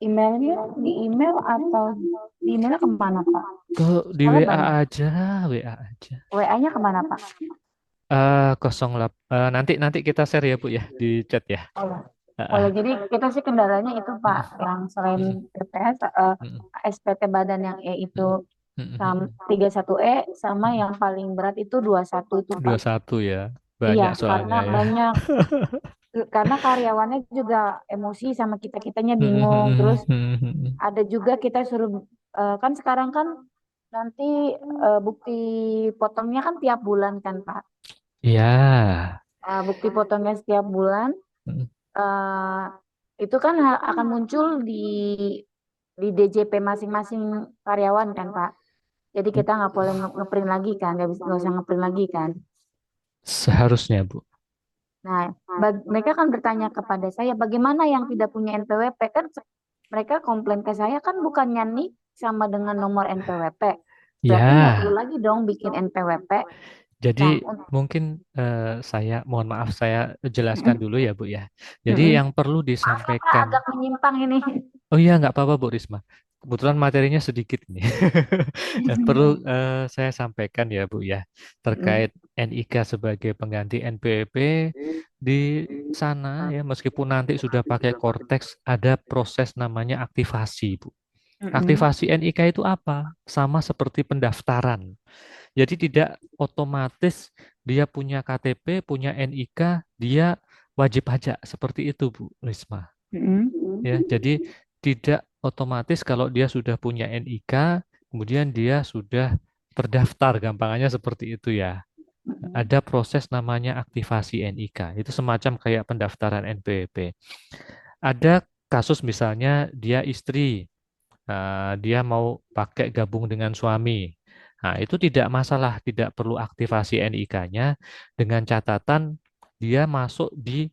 Emailnya di email atau di emailnya kemana Pak? Ke di Soalnya WA banyak. aja, WA aja. WA-nya kemana Pak? 08 nanti nanti kita share ya Bu ya di chat ya. Oh, Ah, oh ah. ya, jadi kita sih kendalanya itu Pak, Mm, yang selain mm, PPS, mm, SPT badan yang E itu mm, mm, mm, sama mm, 31E, sama mm. yang paling berat itu 21 itu Pak. 21 ya. Iya, Banyak karena soalnya ya. banyak, karena karyawannya juga emosi sama kita-kitanya bingung. Terus ada juga kita suruh, kan sekarang kan nanti bukti potongnya kan tiap bulan kan Pak. Iya. Bukti potongnya setiap bulan. Mm. eh, itu kan akan muncul di DJP masing-masing karyawan kan Pak. Jadi kita nggak boleh ngeprint lagi kan, nggak usah ngeprint lagi kan. Seharusnya Bu. Nah, mereka kan bertanya kepada saya, bagaimana yang tidak punya NPWP kan? Mereka komplain ke saya kan bukannya nik sama dengan nomor NPWP. Berarti nggak perlu Ya. lagi dong bikin NPWP. Jadi Nah, mungkin saya mohon maaf saya jelaskan dulu ya Bu ya. Jadi mm-mm. yang perlu Maaf ya Pak, disampaikan. agak menyimpang ini. Oh iya nggak apa-apa Bu Risma. kebetulan materinya sedikit nih. Yang perlu saya sampaikan ya Bu ya, Mm-mm. terkait NIK sebagai pengganti NPWP di sana ya, meskipun nanti sudah pakai Cortex, ada proses namanya aktivasi Bu. Mm-mm. Aktivasi NIK itu apa? Sama seperti pendaftaran. Jadi tidak otomatis dia punya KTP, punya NIK, dia wajib pajak seperti itu Bu Risma. Mm-mm. Ya, jadi tidak otomatis kalau dia sudah punya NIK, kemudian dia sudah terdaftar, gampangannya seperti itu ya. Mm-mm. Ada proses namanya aktivasi NIK. Itu semacam kayak pendaftaran NPWP. Ada kasus misalnya dia istri, dia mau pakai gabung dengan suami. Nah, itu tidak masalah, tidak perlu aktivasi NIK-nya dengan catatan dia masuk di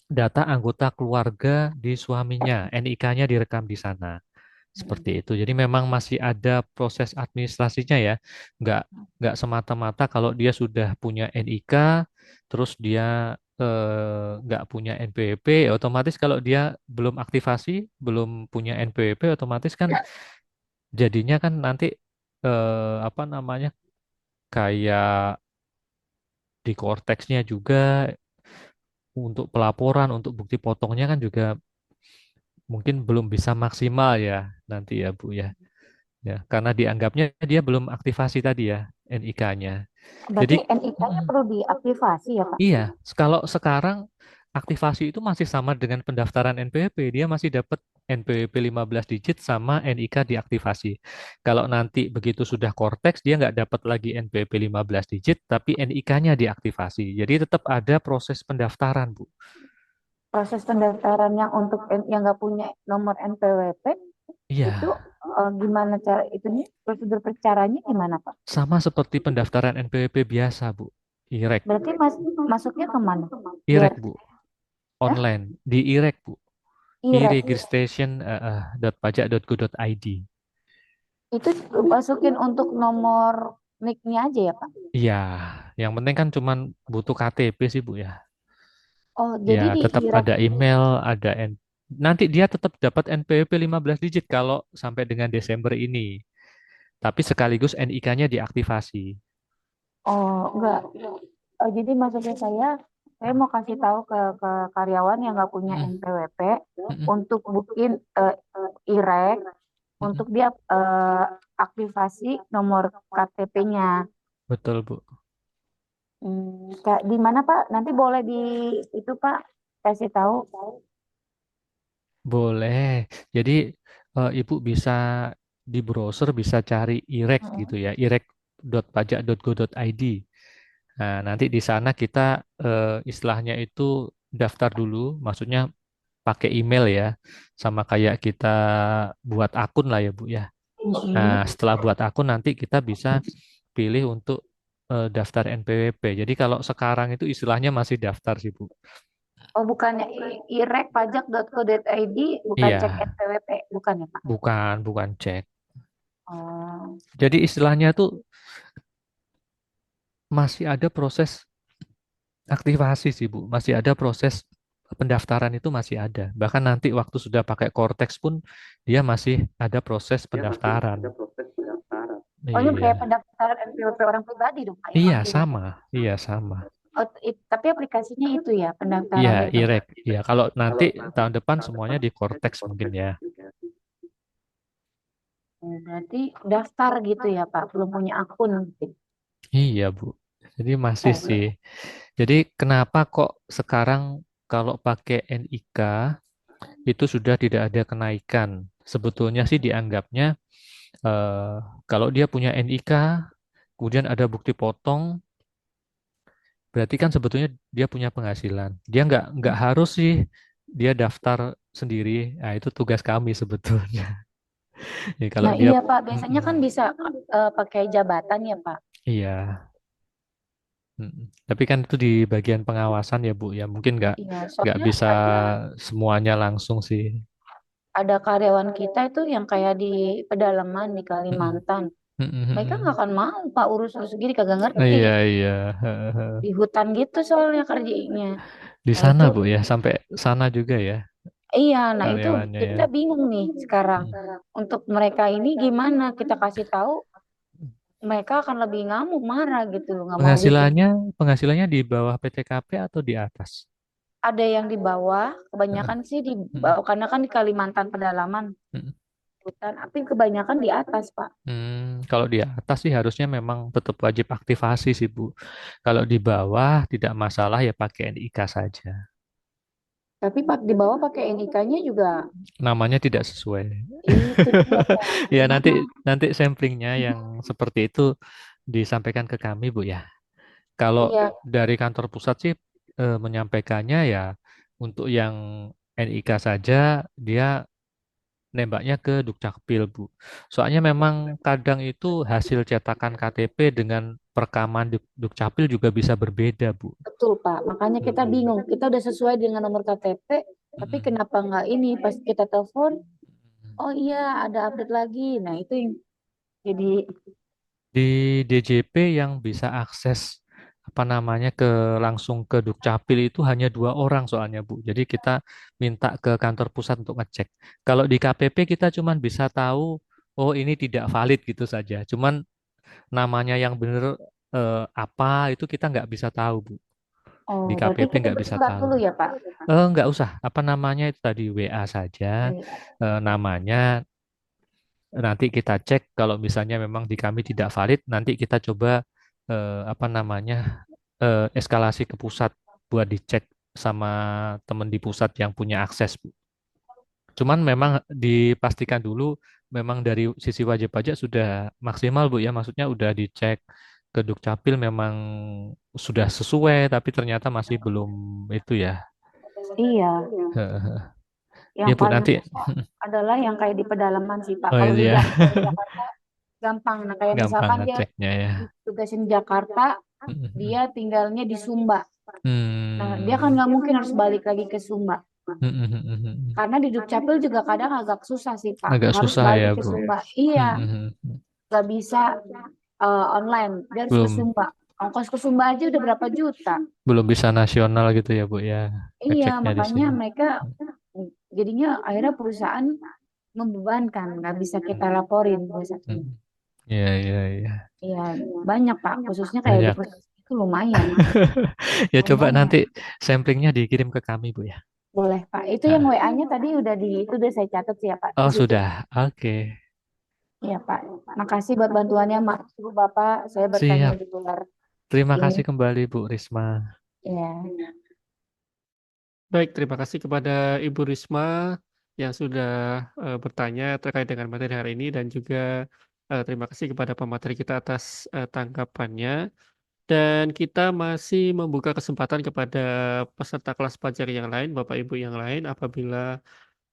data anggota keluarga di suaminya, NIK-nya direkam di sana. Seperti itu. Jadi memang masih ada proses administrasinya ya. Nggak, nggak semata-mata kalau dia sudah punya NIK, terus dia nggak punya NPWP, otomatis kalau dia belum aktivasi, belum punya NPWP, otomatis kan jadinya kan nanti apa namanya, kayak di korteksnya juga untuk pelaporan, untuk bukti potongnya kan juga mungkin belum bisa maksimal ya nanti ya Bu ya. Ya, karena dianggapnya dia belum aktivasi tadi ya NIK-nya. Jadi Berarti NIK-nya perlu diaktifasi ya, Pak? iya, kalau sekarang aktivasi itu masih sama dengan pendaftaran NPWP, dia masih dapat NPWP 15 digit sama NIK diaktifasi. Kalau nanti begitu sudah Cortex, dia nggak dapat lagi NPWP 15 digit, tapi NIK-nya diaktifasi. Jadi tetap ada proses pendaftaran, Bu. Proses pendaftaran yang untuk yang nggak punya nomor NPWP itu Iya, gimana cara itunya prosedur caranya gimana Pak? sama seperti pendaftaran NPWP biasa, Bu. IREK, Berarti masuknya kemana? Biar IREK, Bu. Online di IREK, Bu. IREK e-registration.pajak.go.id. itu masukin untuk nomor NIK-nya aja ya Pak? Iya, yang penting kan cuman butuh KTP sih Bu ya. Oh Ya, jadi di tetap IREK ada email, ada nanti dia tetap dapat NPWP 15 digit kalau sampai dengan Desember ini. Tapi sekaligus NIK-nya diaktifasi. oh enggak. Oh, jadi maksudnya saya mau kasih tahu ke karyawan yang nggak punya Mm-mm, NPWP mm-mm, untuk bikin IREK mm-mm. untuk dia aktivasi nomor KTP-nya. Betul Bu. Kayak di mana Pak? Nanti boleh di itu Pak kasih tahu. Boleh. Jadi Ibu bisa di browser bisa cari IREK gitu Mm-mm. ya, irek.pajak.go.id. Nah, nanti di sana kita istilahnya itu daftar dulu, maksudnya pakai email ya, sama kayak kita buat akun lah ya Bu ya. Nah, Mm-mm. setelah buat akun nanti kita bisa pilih untuk daftar NPWP. Jadi kalau sekarang itu istilahnya masih daftar sih Bu. Oh bukannya irekpajak.co.id bukan cek Iya, NPWP bukan ya Pak? bukan cek. Oh, Jadi istilahnya tuh masih ada proses aktivasi sih Bu, masih ada proses pendaftaran itu masih ada. Bahkan nanti waktu sudah pakai Cortex pun dia masih ada proses pendaftaran. oh ini kayak Iya, pendaftaran NPWP orang pribadi dong Pak ya iya maksudnya. sama, iya sama. Oh, tapi aplikasinya itu ya Iya, pendaftaran itu. IREK. Iya, kalau nanti tahun depan semuanya di Cortex mungkin ya. Oh, berarti daftar gitu ya Pak, belum punya akun. Iya, Bu. Jadi masih Oh, sih. Jadi kenapa kok sekarang kalau pakai NIK itu sudah tidak ada kenaikan? Sebetulnya sih dianggapnya eh, kalau dia punya NIK, kemudian ada bukti potong, berarti kan sebetulnya dia punya penghasilan. Dia nggak harus sih dia daftar sendiri. Nah, itu tugas kami sebetulnya. Ya, kalau nah dia, iya Pak, biasanya kan mm-mm. bisa pakai jabatan ya Pak. Iya. Mm. Tapi kan itu di bagian pengawasan ya Bu ya, mungkin Iya, nggak soalnya bisa semuanya langsung sih. ada karyawan kita itu yang kayak di pedalaman di Mm-mm. Kalimantan. Mereka nggak Mm-mm. akan mau Pak urus-urus gini kagak ngerti. Iya iya. Di hutan gitu soalnya kerjanya. Di Nah sana itu Bu ya, sampai sana juga ya. Iya, nah itu karyawannya ya. kita bingung nih sekarang. Mm. Untuk mereka ini gimana kita kasih tahu, mereka akan lebih ngamuk, marah gitu loh, nggak mau bikin. Penghasilannya penghasilannya di bawah PTKP atau di atas? Ada yang di bawah, Heeh. kebanyakan sih di Mm. bawah, karena kan di Kalimantan pedalaman, Mm. hutan, tapi kebanyakan di atas, Pak. Kalau di atas sih harusnya memang tetap wajib aktivasi sih Bu. Kalau di bawah tidak masalah ya pakai NIK saja. Tapi Pak di bawah pakai NIK-nya juga Namanya tidak sesuai. itu dia, Pak. Ya nanti Gimana? nanti samplingnya yang seperti itu disampaikan ke kami Bu ya. Kalau Iya, dari kantor pusat sih menyampaikannya ya untuk yang NIK saja dia nembaknya ke Dukcapil, Bu. Soalnya memang kadang itu hasil cetakan KTP dengan perekaman Dukcapil juga bisa berbeda, Bu. betul, Pak. Makanya kita Mm-mm. bingung. Kita udah sesuai dengan nomor KTP, tapi Mm-mm. kenapa nggak ini? Pas kita telepon, oh iya ada update lagi. Nah itu yang jadi, Di DJP yang bisa akses apa namanya ke langsung ke Dukcapil itu hanya 2 orang soalnya, Bu. Jadi kita minta ke kantor pusat untuk ngecek. Kalau di KPP kita cuman bisa tahu oh ini tidak valid gitu saja. Cuman namanya yang benar apa itu kita nggak bisa tahu, Bu. oh Di berarti KPP kita nggak bisa bersurat tahu. dulu ya, Pak. Nggak usah. Apa namanya itu tadi WA saja. Namanya nanti kita cek kalau misalnya memang di kami tidak valid, nanti kita coba apa namanya eskalasi ke pusat buat dicek sama teman di pusat yang punya akses, Bu. Cuman memang dipastikan dulu memang dari sisi wajib pajak sudah maksimal, Bu ya. Maksudnya udah dicek ke Dukcapil memang sudah sesuai, tapi ternyata masih belum itu ya. Iya, Ya yang Bu paling nanti susah adalah yang kayak di pedalaman sih, Pak. oh Kalau itu di ya Jakarta gampang. Nah, kayak gampang misalkan dia ngeceknya ya. ditugasin di Jakarta, dia tinggalnya di Sumba. Nah, dia kan Hmm. nggak mungkin harus balik lagi ke Sumba. Karena di Dukcapil juga kadang agak susah sih, Pak. Agak Harus susah ya balik ke Bu. Sumba. Iya, Mm-mm. nggak bisa online. Dia harus ke Belum Sumba. Ongkos ke Sumba aja udah berapa juta. belum bisa nasional gitu ya Bu ya. Iya, Ngeceknya di makanya sini. mereka jadinya akhirnya perusahaan membebankan, nggak bisa kita laporin perusahaan. Mm. Iya iya iya. Iya, banyak Pak, khususnya kayak di Banyak. perusahaan itu lumayan. Ya coba Lumayan. nanti samplingnya dikirim ke kami Bu ya. Boleh Pak. Itu yang Nah. WA-nya tadi udah itu udah saya catat sih ya Pak. Oh Di situ. sudah. Oke. Iya Pak. Makasih buat bantuannya, Mak. Bapak, saya bertanya Siap. di luar Terima ini. kasih kembali Bu Risma. Ya. Baik, terima kasih kepada Ibu Risma yang sudah bertanya terkait dengan materi hari ini dan juga terima kasih kepada pemateri kita atas tanggapannya. Dan kita masih membuka kesempatan kepada peserta kelas pelajar yang lain, Bapak Ibu yang lain, apabila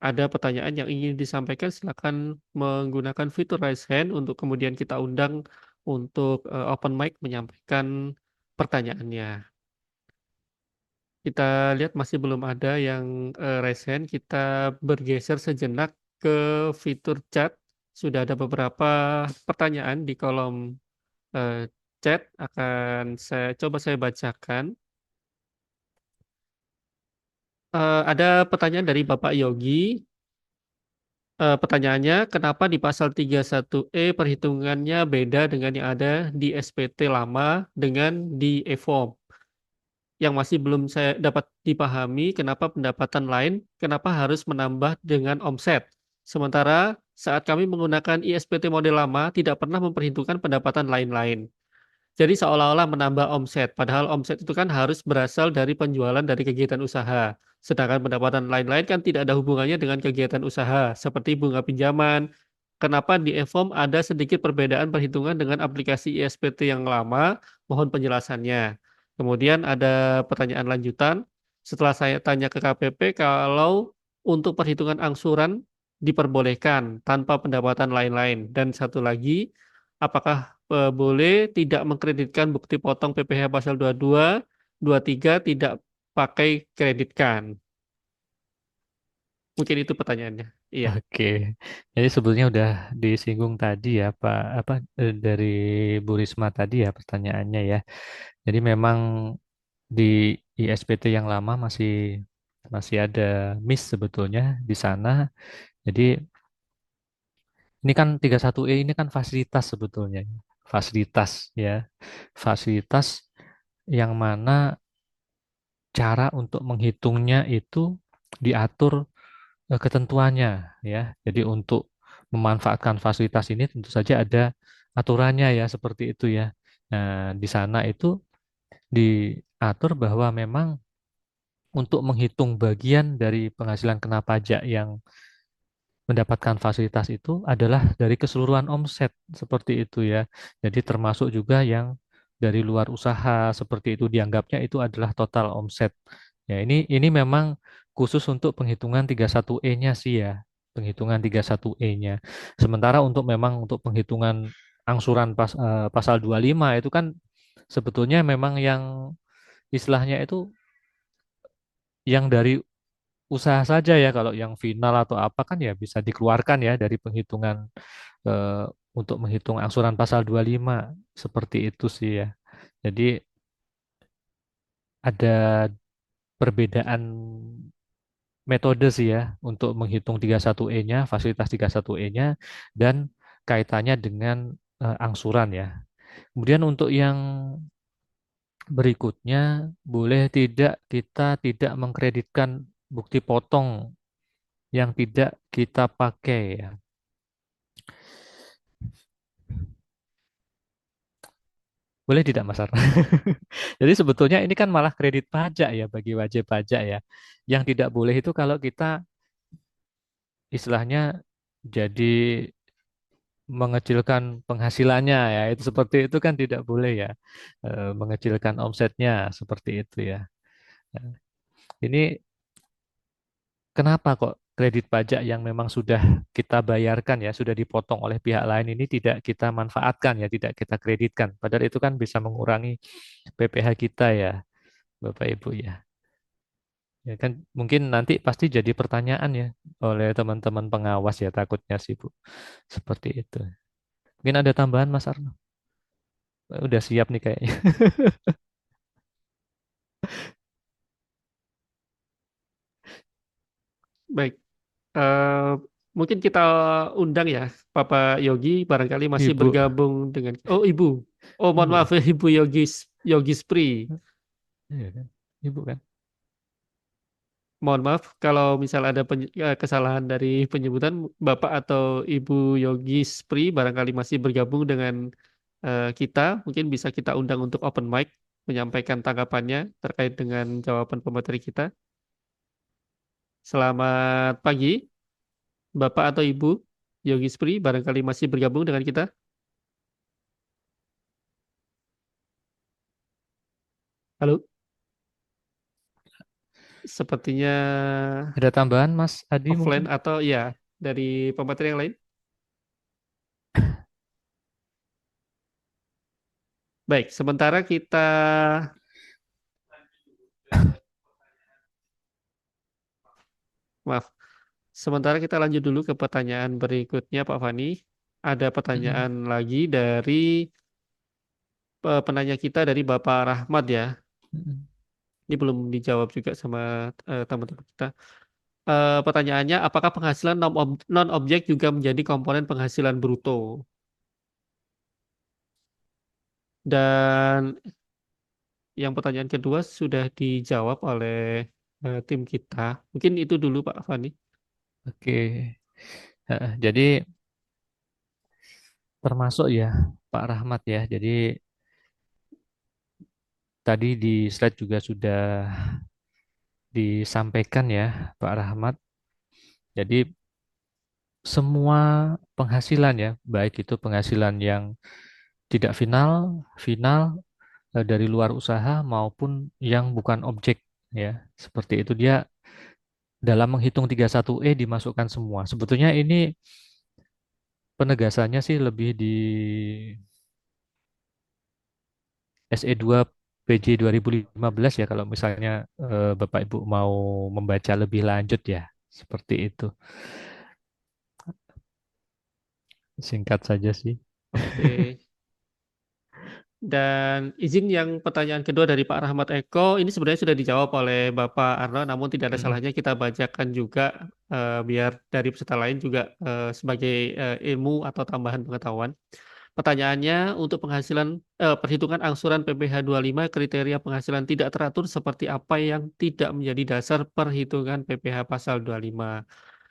ada pertanyaan yang ingin disampaikan, silakan menggunakan fitur raise hand untuk kemudian kita undang untuk open mic menyampaikan pertanyaannya. Kita lihat masih belum ada yang raise hand. Kita bergeser sejenak ke fitur chat. Sudah ada beberapa pertanyaan di kolom chat. Saya bacakan. Ada pertanyaan dari Bapak Yogi. Pertanyaannya, kenapa di pasal 31E perhitungannya beda dengan yang ada di SPT lama dengan di e-form? Yang masih belum saya dapat dipahami kenapa pendapatan lain, kenapa harus menambah dengan omset. Sementara saat kami menggunakan ISPT model lama tidak pernah memperhitungkan pendapatan lain-lain. Jadi seolah-olah menambah omset, padahal omset itu kan harus berasal dari penjualan dari kegiatan usaha. Sedangkan pendapatan lain-lain kan tidak ada hubungannya dengan kegiatan usaha, seperti bunga pinjaman. Kenapa di e-form ada sedikit perbedaan perhitungan dengan aplikasi ISPT yang lama? Mohon penjelasannya. Kemudian ada pertanyaan lanjutan. Setelah saya tanya ke KPP, kalau untuk perhitungan angsuran diperbolehkan tanpa pendapatan lain-lain. Dan satu lagi, apakah boleh tidak mengkreditkan bukti potong PPh pasal 22, 23 tidak pakai kreditkan? Mungkin itu pertanyaannya. Iya. Oke. Jadi sebetulnya udah disinggung tadi ya Pak apa dari Bu Risma tadi ya pertanyaannya ya. Jadi memang di ISPT yang lama masih masih ada miss sebetulnya di sana. Jadi ini kan 31E ini kan fasilitas sebetulnya. Fasilitas ya. Fasilitas yang mana cara untuk menghitungnya itu diatur ketentuannya ya. Jadi untuk memanfaatkan fasilitas ini tentu saja ada aturannya ya seperti itu ya. Nah, di sana itu diatur bahwa memang untuk menghitung bagian dari penghasilan kena pajak yang mendapatkan fasilitas itu adalah dari keseluruhan omset seperti itu ya. Jadi termasuk juga yang dari luar usaha seperti itu dianggapnya itu adalah total omset. Ya, ini memang khusus untuk penghitungan 31E-nya sih ya. Penghitungan 31E-nya. Sementara untuk memang untuk penghitungan angsuran pasal 25 itu kan sebetulnya memang yang istilahnya itu yang dari usaha saja ya. Kalau yang final atau apa kan ya bisa dikeluarkan ya dari penghitungan eh, untuk menghitung angsuran pasal 25 seperti itu sih ya. Jadi ada perbedaan metode sih ya untuk menghitung 31E-nya, fasilitas 31E-nya dan kaitannya dengan angsuran ya. Kemudian untuk yang berikutnya boleh tidak kita tidak mengkreditkan bukti potong yang tidak kita pakai ya. Boleh tidak Mas Arna? Jadi sebetulnya ini kan malah kredit pajak ya bagi wajib pajak ya. Yang tidak boleh itu kalau kita istilahnya jadi mengecilkan penghasilannya ya. Itu seperti itu kan tidak boleh ya. Mengecilkan omsetnya seperti itu ya. Nah, ini kenapa kok kredit pajak yang memang sudah kita bayarkan ya, sudah dipotong oleh pihak lain ini tidak kita manfaatkan ya, tidak kita kreditkan. Padahal itu kan bisa mengurangi PPh kita ya, Bapak Ibu ya. Ya kan mungkin nanti pasti jadi pertanyaan ya oleh teman-teman pengawas ya takutnya sih Bu. Seperti itu. Mungkin ada tambahan Mas Arno? Udah siap nih kayaknya. Baik, eh, mungkin kita undang ya Bapak Yogi barangkali masih Ibu. bergabung dengan oh Ibu. Oh mohon Iya. maaf ya Ibu Yogi Spri. Iya kan? Ibu kan? Mohon maaf kalau misal ada kesalahan dari penyebutan Bapak atau Ibu Yogi Spri barangkali masih bergabung dengan kita, mungkin bisa kita undang untuk open mic menyampaikan tanggapannya terkait dengan jawaban pemateri kita. Selamat pagi, Bapak atau Ibu Yogi Spri barangkali masih bergabung dengan kita. Halo, sepertinya Ada tambahan Mas Adi mungkin? offline atau ya dari pemateri yang lain. Baik, sementara kita maaf. Sementara kita lanjut dulu ke pertanyaan berikutnya, Pak Fani. Ada Mm-mm. pertanyaan lagi dari penanya kita dari Bapak Rahmat ya. Mm-mm. Ini belum dijawab juga sama teman-teman kita. Pertanyaannya, apakah penghasilan non-objek juga menjadi komponen penghasilan bruto? Dan yang pertanyaan kedua sudah dijawab oleh tim kita. Mungkin itu dulu, Pak Fani. Oke. Jadi termasuk ya Pak Rahmat ya. Jadi tadi di slide juga sudah disampaikan ya Pak Rahmat. Jadi semua penghasilan ya, baik itu penghasilan yang tidak final, final dari luar usaha maupun yang bukan objek ya. Seperti itu dia dalam menghitung 31E dimasukkan semua. Sebetulnya ini penegasannya sih lebih di SE2 PJ 2015 ya kalau misalnya Bapak Ibu mau membaca lebih lanjut ya. Seperti itu. Singkat saja sih. Oke. Dan izin yang pertanyaan kedua dari Pak Rahmat Eko, ini sebenarnya sudah dijawab oleh Bapak Arno, namun tidak ada salahnya kita bacakan juga biar dari peserta lain juga sebagai ilmu atau tambahan pengetahuan. Pertanyaannya, untuk perhitungan angsuran PPh 25, kriteria penghasilan tidak teratur seperti apa yang tidak menjadi dasar perhitungan PPh pasal 25?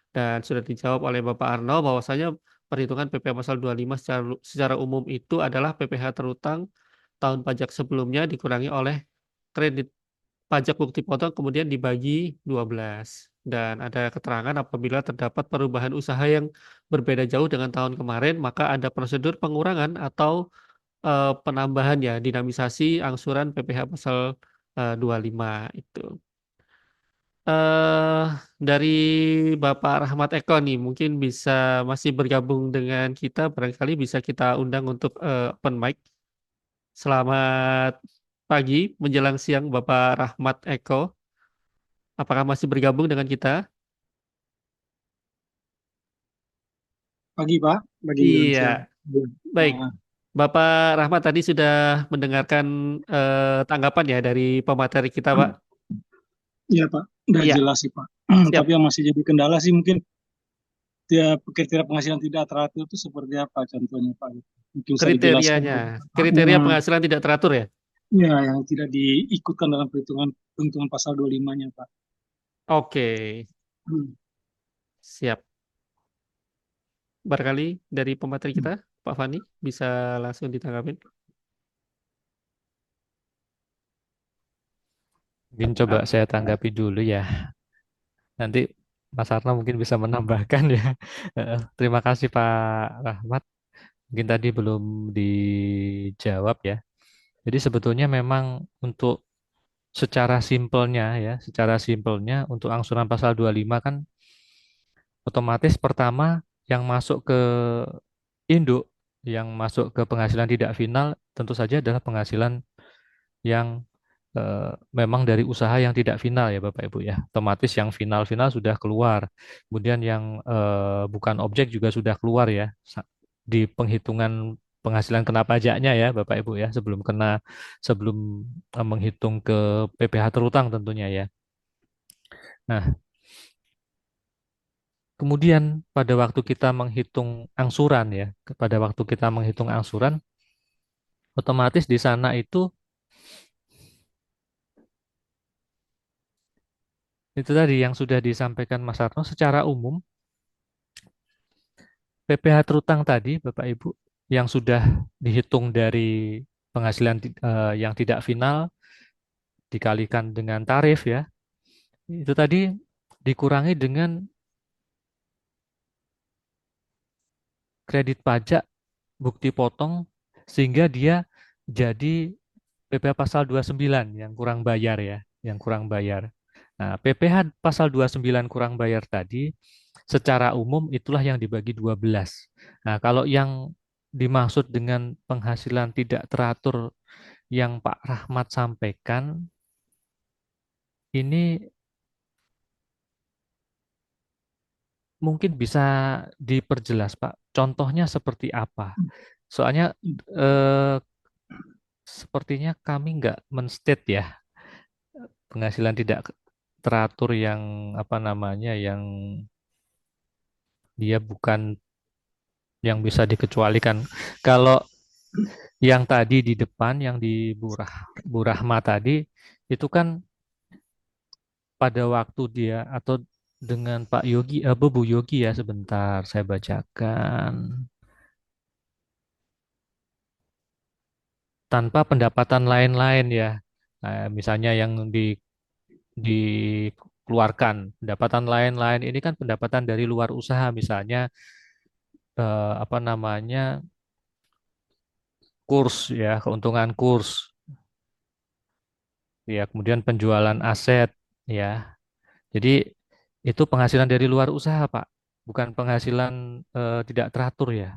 Dan sudah dijawab oleh Bapak Arno bahwasanya perhitungan PPh pasal 25 secara umum itu adalah PPh terutang tahun pajak sebelumnya dikurangi oleh kredit pajak bukti potong kemudian dibagi 12. Dan ada keterangan apabila terdapat perubahan usaha yang berbeda jauh dengan tahun kemarin, maka ada prosedur pengurangan atau penambahan ya, dinamisasi angsuran PPh pasal 25 itu. eh dari Bapak Rahmat Eko nih, mungkin bisa masih bergabung dengan kita, barangkali bisa kita undang untuk open mic. Selamat pagi, menjelang siang Bapak Rahmat Eko. Apakah masih bergabung dengan kita? Pagi Pak, pagi menjelang Iya, siang. baik. Nah, Bapak Rahmat tadi sudah mendengarkan tanggapan ya dari pemateri kita, Pak. iya Pak, udah Iya, jelas sih Pak. Tapi siap. yang masih jadi kendala sih mungkin kriteria penghasilan tidak teratur itu seperti apa contohnya Pak? Mungkin bisa dijelaskan Kriterianya, lebih. kriteria penghasilan tidak teratur ya? Ya, yang tidak diikutkan dalam perhitungan pasal 25-nya Pak. Oke, Hmm. siap. Barangkali dari pemateri kita, Pak Fani, bisa langsung ditanggapin. Mungkin coba Ah, saya tanggapi dulu ya. Nanti Mas Arno mungkin bisa menambahkan ya. Terima kasih Pak Rahmat. Mungkin tadi belum dijawab ya. Jadi sebetulnya memang untuk secara simpelnya untuk angsuran pasal 25 kan otomatis pertama yang masuk ke induk, yang masuk ke penghasilan tidak final tentu saja adalah penghasilan yang memang dari usaha yang tidak final ya Bapak Ibu ya. Otomatis yang final-final sudah keluar. Kemudian yang bukan objek juga sudah keluar ya di penghitungan penghasilan kena pajaknya ya Bapak Ibu ya sebelum menghitung ke PPh terutang tentunya ya. Nah, kemudian pada waktu kita menghitung angsuran ya, pada waktu kita menghitung angsuran otomatis di sana itu tadi yang sudah disampaikan Mas Arno secara umum PPh terutang tadi, Bapak Ibu, yang sudah dihitung dari penghasilan yang tidak final dikalikan dengan tarif ya, itu tadi dikurangi dengan kredit pajak bukti potong sehingga dia jadi PPh pasal 29 yang kurang bayar ya, yang kurang bayar. Nah, PPh pasal 29 kurang bayar tadi secara umum itulah yang dibagi 12. Nah, kalau yang dimaksud dengan penghasilan tidak teratur yang Pak Rahmat sampaikan, ini mungkin bisa diperjelas, Pak. Contohnya seperti apa? Soalnya eh, sepertinya kami nggak menstate ya penghasilan tidak teratur yang apa namanya, yang dia bukan yang bisa dikecualikan. Kalau yang tadi di depan, yang di Bu Rahma tadi, itu kan pada waktu dia atau dengan Pak Yogi, Bu Yogi ya sebentar, saya bacakan. Tanpa pendapatan lain-lain ya. Nah, misalnya yang dikeluarkan, pendapatan lain-lain ini kan pendapatan dari luar usaha, misalnya apa namanya, kurs ya, keuntungan kurs ya, kemudian penjualan aset ya. Jadi itu penghasilan dari luar usaha, Pak, bukan penghasilan tidak teratur ya.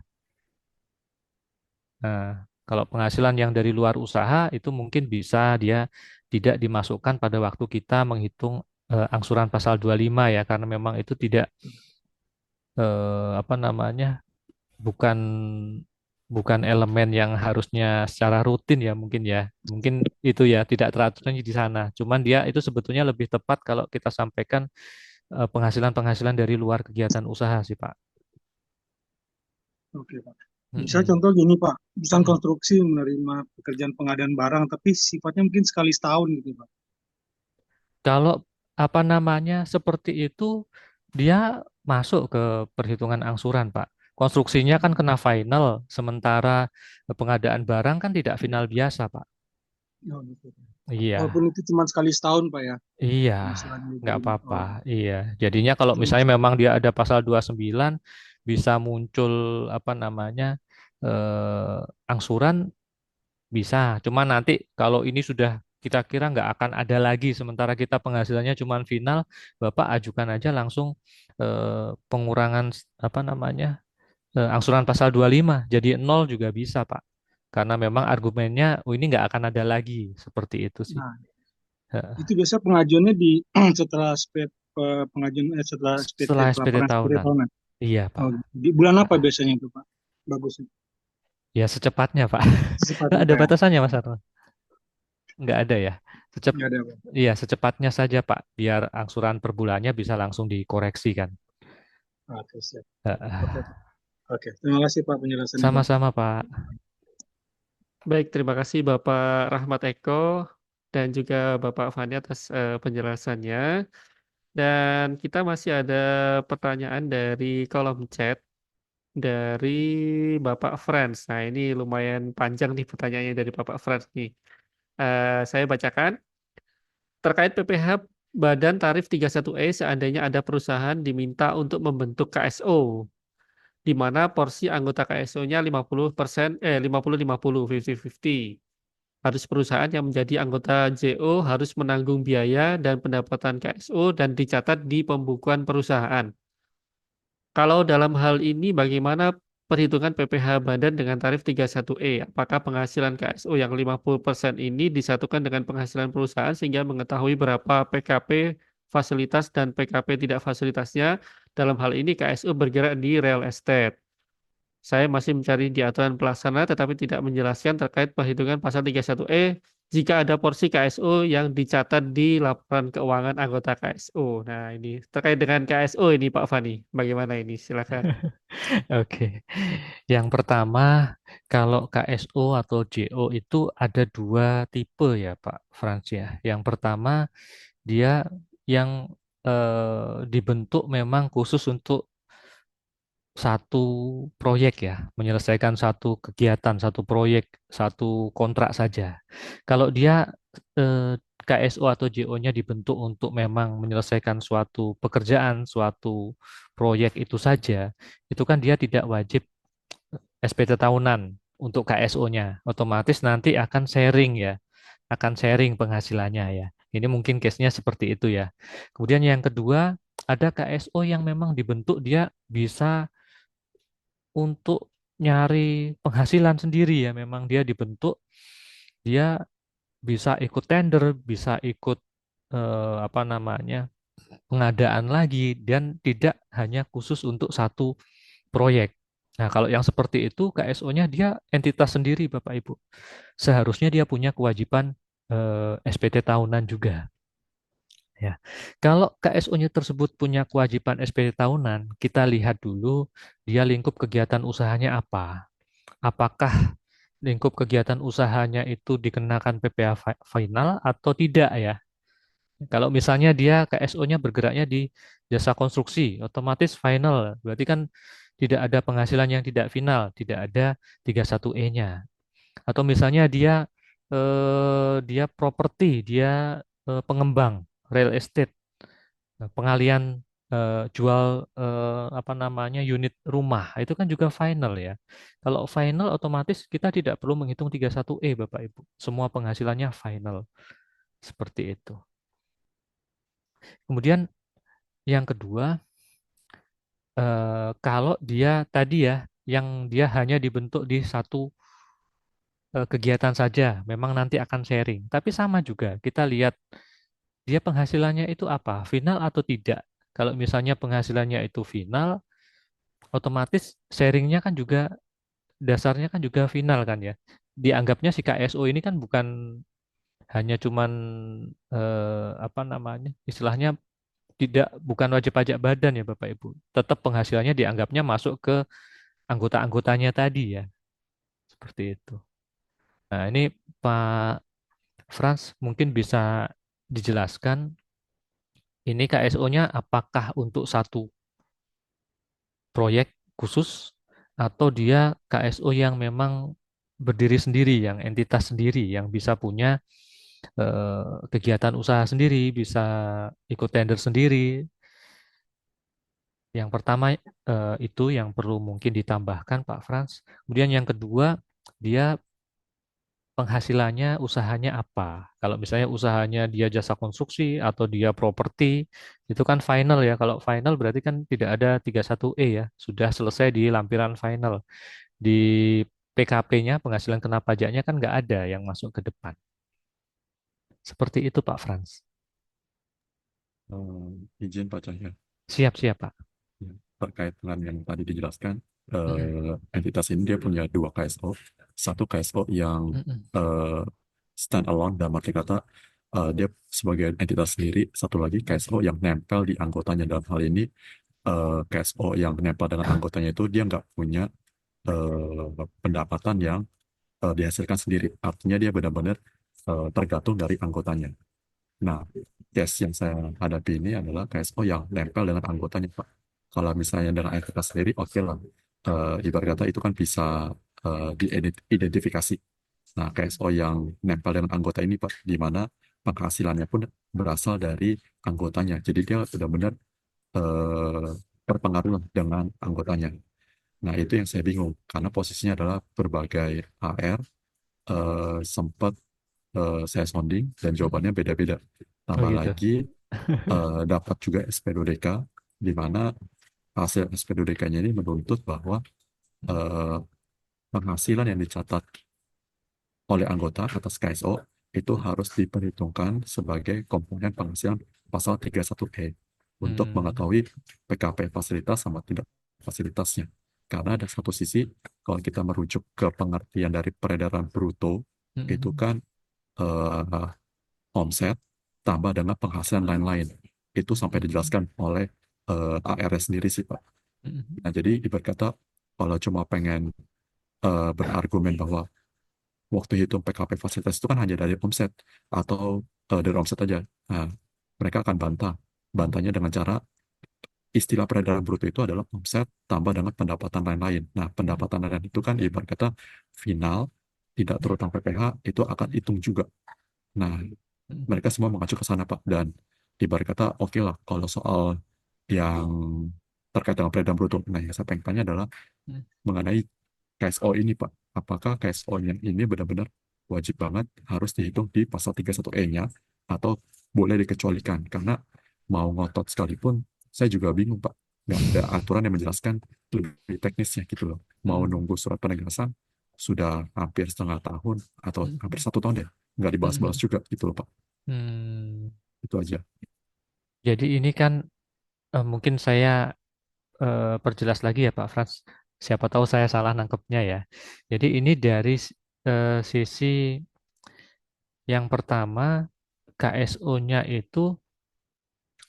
Nah, kalau penghasilan yang dari luar usaha itu mungkin bisa dia tidak dimasukkan pada waktu kita menghitung angsuran pasal 25 ya, karena memang itu tidak apa namanya, bukan bukan elemen yang harusnya secara rutin ya mungkin ya. Mungkin itu ya tidak teraturnya di sana. Cuman dia itu sebetulnya lebih tepat kalau kita sampaikan penghasilan-penghasilan dari luar kegiatan usaha sih, Pak. Oke, Pak. Bisa Mm-mm. contoh gini, Pak. Perusahaan Mm-mm. konstruksi menerima pekerjaan pengadaan barang, tapi sifatnya mungkin sekali setahun gitu, Pak. Kalau apa namanya seperti itu, dia masuk ke perhitungan angsuran, Pak. Konstruksinya kan kena final, sementara pengadaan barang kan tidak final biasa, Pak. Oh, gitu. Iya, Walaupun itu cuma sekali setahun, Pak ya. iya, Misalnya nggak diterima. apa-apa. Oh, Iya, jadinya kalau oh, misalnya memang dia ada pasal 29, bisa muncul apa namanya angsuran bisa. Cuma nanti kalau ini sudah kita kira nggak akan ada lagi, sementara kita penghasilannya cuma final, Bapak ajukan aja langsung pengurangan apa namanya angsuran pasal 25 jadi nol juga bisa, Pak. Karena memang argumennya, oh ini nggak akan ada lagi, seperti itu sih. nah, Heeh. itu biasa pengajuannya di setelah pengajuan setelah SPT Setelah SPD pelaporan SPT tahunan. tahunan. Iya, Pak. Oh, di bulan apa biasanya itu, Pak? Bagusnya. Ya secepatnya, Pak. Nggak Secepatnya, ada Pak ya. batasannya, Mas Arno. Nggak ada ya. Secep, Nggak ada, Pak. iya, secepatnya saja, Pak. Biar angsuran per bulannya bisa langsung dikoreksi kan. Oke, siap. Oke, Heeh. Pak. Oke, terima kasih Pak penjelasannya, Pak. Sama-sama, Pak. Baik, terima kasih Bapak Rahmat Eko dan juga Bapak Fani atas penjelasannya. Dan kita masih ada pertanyaan dari kolom chat dari Bapak Franz. Nah, ini lumayan panjang nih pertanyaannya dari Bapak Franz nih. Saya bacakan. Terkait PPh Badan Tarif 31E seandainya ada perusahaan diminta untuk membentuk KSO, di mana porsi anggota KSO-nya 50%, 50-50, 50-50. Harus perusahaan yang menjadi anggota JO harus menanggung biaya dan pendapatan KSO dan dicatat di pembukuan perusahaan. Kalau dalam hal ini bagaimana perhitungan PPh badan dengan tarif 31E? Apakah penghasilan KSO yang 50% ini disatukan dengan penghasilan perusahaan sehingga mengetahui berapa PKP fasilitas dan PKP tidak fasilitasnya? Dalam hal ini KSO bergerak di real estate. Saya masih mencari di aturan pelaksana tetapi tidak menjelaskan terkait perhitungan pasal 31E jika ada porsi KSO yang dicatat di laporan keuangan anggota KSO. Nah, ini terkait dengan KSO ini Pak Fani. Bagaimana ini? Silakan. Oke. Yang pertama, kalau KSO atau JO itu ada dua tipe ya, Pak Frans ya. Yang pertama, dia yang dibentuk memang khusus untuk satu proyek ya, menyelesaikan satu kegiatan, satu proyek, satu kontrak saja. Kalau dia KSO atau JO-nya dibentuk untuk memang menyelesaikan suatu pekerjaan, suatu proyek itu saja, itu kan dia tidak wajib SPT tahunan untuk KSO-nya. Otomatis nanti akan sharing ya, akan sharing penghasilannya ya. Ini mungkin case-nya seperti itu ya. Kemudian yang kedua, ada KSO yang memang dibentuk dia bisa untuk nyari penghasilan sendiri ya. Memang dia dibentuk, dia bisa ikut tender, bisa ikut apa namanya pengadaan lagi dan tidak hanya khusus untuk satu proyek. Nah, kalau yang seperti itu KSO-nya dia entitas sendiri Bapak Ibu. Seharusnya dia punya kewajiban SPT tahunan juga. Ya, kalau KSO-nya tersebut punya kewajiban SPT tahunan, kita lihat dulu dia lingkup kegiatan usahanya apa. Apakah lingkup kegiatan usahanya itu dikenakan PPh final atau tidak ya? Kalau misalnya dia KSO-nya bergeraknya di jasa konstruksi, otomatis final. Berarti kan tidak ada penghasilan yang tidak final, tidak ada 31E-nya. Atau misalnya dia properti, dia pengembang real estate, pengalian jual apa namanya unit rumah, itu kan juga final ya. Kalau final otomatis kita tidak perlu menghitung 31E Bapak Ibu. Semua penghasilannya final. Seperti itu. Kemudian yang kedua, kalau dia tadi ya, yang dia hanya dibentuk di satu kegiatan saja, memang nanti akan sharing. Tapi sama juga, kita lihat dia penghasilannya itu apa, final atau tidak. Kalau misalnya penghasilannya itu final, otomatis sharingnya kan juga dasarnya kan juga final kan ya. Dianggapnya si KSO ini kan bukan hanya cuman apa namanya, istilahnya tidak bukan wajib pajak badan ya Bapak Ibu. Tetap penghasilannya dianggapnya masuk ke anggota-anggotanya tadi ya, seperti itu. Nah, ini Pak Frans mungkin bisa dijelaskan ini KSO-nya apakah untuk satu proyek khusus atau dia KSO yang memang berdiri sendiri, yang entitas sendiri, yang bisa punya kegiatan usaha sendiri, bisa ikut tender sendiri. Yang pertama itu yang perlu mungkin ditambahkan Pak Frans. Kemudian yang kedua, dia penghasilannya, usahanya apa? Kalau misalnya usahanya dia jasa konstruksi atau dia properti, itu kan final ya. Kalau final berarti kan tidak ada 31E ya. Sudah selesai di lampiran final. Di PKP-nya, penghasilan kena pajaknya kan nggak ada yang masuk ke depan. Seperti itu Pak Frans. Izin Pak Cahya. Siap-siap Pak. Ya, terkait dengan yang tadi dijelaskan, Mm-mm. entitas ini dia punya dua KSO. Satu KSO yang Mm-mm. stand alone, dalam arti kata dia sebagai entitas sendiri. Satu lagi KSO yang nempel di anggotanya. Dalam hal ini KSO yang nempel dengan anggotanya itu dia nggak punya pendapatan yang dihasilkan sendiri. Artinya dia benar-benar tergantung dari anggotanya. Nah, case yang saya hadapi ini adalah KSO yang nempel dengan anggotanya, Pak. Kalau misalnya dengan entitas sendiri, oke lah. Ibarat kata itu kan bisa diidentifikasi. Nah, KSO yang nempel dengan anggota ini, Pak, di mana penghasilannya pun berasal dari anggotanya. Jadi dia benar-benar eh, berpengaruh lah dengan anggotanya. Nah, itu yang saya bingung. Karena posisinya adalah berbagai HR, sempat saya sounding dan Mm-mm. jawabannya beda-beda. Oh Tambah gitu. lagi dapat juga SP2DK di mana hasil SP2DK-nya ini menuntut bahwa eh, penghasilan yang dicatat oleh anggota atas KSO itu harus diperhitungkan sebagai komponen penghasilan pasal 31E untuk Hmm. mengetahui PKP fasilitas sama tidak fasilitasnya. Karena ada satu sisi, kalau kita merujuk ke pengertian dari peredaran bruto, itu Mm-mm. kan eh, omset tambah dengan penghasilan lain-lain. Itu sampai dijelaskan oleh ARS sendiri sih, Pak. Mm-mm. Nah, jadi ibarat kata kalau cuma pengen berargumen bahwa waktu hitung PKP fasilitas itu kan hanya dari omset atau dari omset aja. Nah, mereka akan bantah. Mm-mm. Bantahnya dengan cara istilah peredaran bruto itu adalah omset tambah dengan pendapatan lain-lain. Nah, pendapatan lain itu kan ibarat kata final, tidak terutang PPh, itu akan hitung juga. Nah, Mm-mm. mereka semua mengacu ke sana Pak, dan ibarat kata oke lah kalau soal yang terkait dengan peredaran bruto. Nah, yang saya pengen tanya adalah Mm-mm. mengenai KSO ini Pak, apakah KSO yang ini benar-benar wajib banget harus dihitung di pasal 31E-nya atau boleh dikecualikan? Karena mau ngotot sekalipun saya juga bingung Pak, nggak ada aturan yang menjelaskan lebih teknisnya gitu loh. Mau Mm-mm. nunggu surat penegasan sudah hampir setengah tahun atau hampir Mm-mm. 1 tahun deh, nggak dibahas-bahas Mm-mm. juga gitu loh Pak. Hmm. Itu aja. Jadi ini kan mungkin saya perjelas lagi ya Pak Frans. Siapa tahu saya salah nangkepnya ya. Jadi ini dari sisi yang pertama KSO-nya itu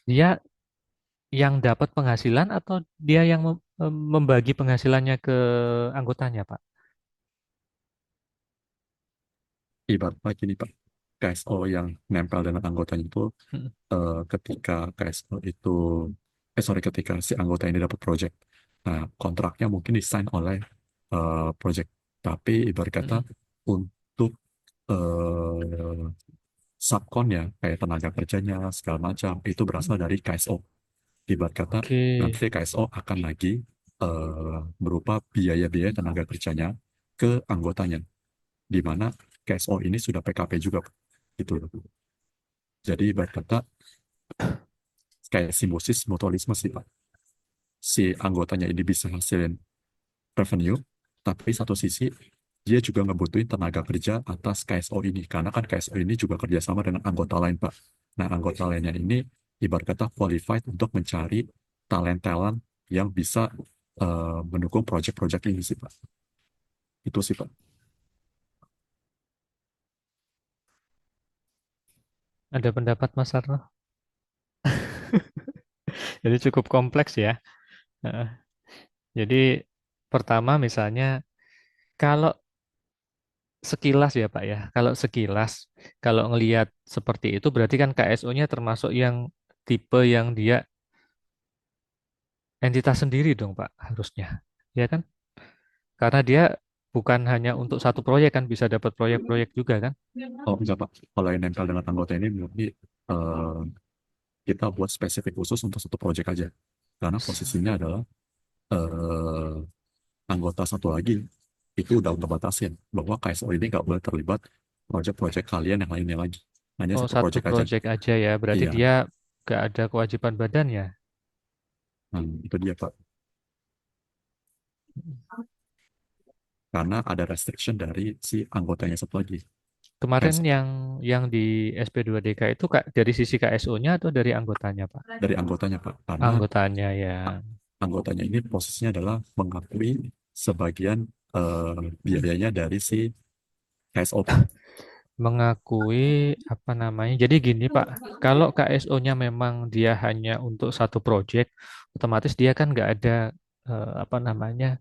dia yang dapat penghasilan atau dia yang membagi penghasilannya ke anggotanya Pak? Ibaratnya gini Pak, KSO yang nempel dengan anggotanya itu Mm-mm. ketika KSO itu, sorry, ketika si anggota ini dapat project, nah kontraknya mungkin desain oleh project, tapi ibarat kata Mm-mm. untuk eh, subkonnya kayak tenaga kerjanya segala macam itu berasal dari KSO. Ibarat kata Oke. nanti KSO akan lagi berupa biaya-biaya tenaga kerjanya ke anggotanya, di mana KSO ini sudah PKP juga gitu loh. Jadi ibarat kata kayak simbiosis mutualisme sih Pak. Si anggotanya ini bisa hasilin revenue, tapi satu sisi dia juga ngebutuhin tenaga kerja atas KSO ini, karena kan KSO ini juga kerjasama dengan anggota lain Pak. Nah, anggota lainnya ini ibarat kata qualified untuk mencari talent-talent yang bisa mendukung project-project ini sih Pak. Itu sih Pak. Ada pendapat Mas Arno? Jadi cukup kompleks ya. Heeh. Jadi pertama misalnya kalau sekilas ya Pak ya, kalau sekilas kalau ngelihat seperti itu berarti kan KSO-nya termasuk yang tipe yang dia entitas sendiri dong Pak harusnya. Ya kan? Karena dia bukan hanya untuk satu proyek kan bisa dapat proyek-proyek juga kan? Oh enggak Pak, kalau yang nempel dengan anggota ini murni eh, kita buat spesifik khusus untuk satu proyek aja. Karena posisinya adalah eh, anggota satu lagi itu udah untuk batasin bahwa KSO ini nggak boleh terlibat proyek-proyek kalian yang lainnya lagi. Hanya Oh, satu satu proyek aja. proyek aja ya. Berarti Iya, dia gak ada kewajiban badannya. itu dia Pak. Karena ada restriction dari si anggotanya satu lagi. Kemarin KSO, yang di SP2DK itu Kak dari sisi KSO-nya atau dari anggotanya, Pak? dari anggotanya Pak. Karena Anggotanya ya. a- anggotanya ini posisinya adalah mengakui sebagian biayanya dari si KSO Pak. Mengakui apa namanya. Jadi gini, Pak, kalau KSO-nya memang dia hanya untuk satu proyek, otomatis dia kan nggak ada apa namanya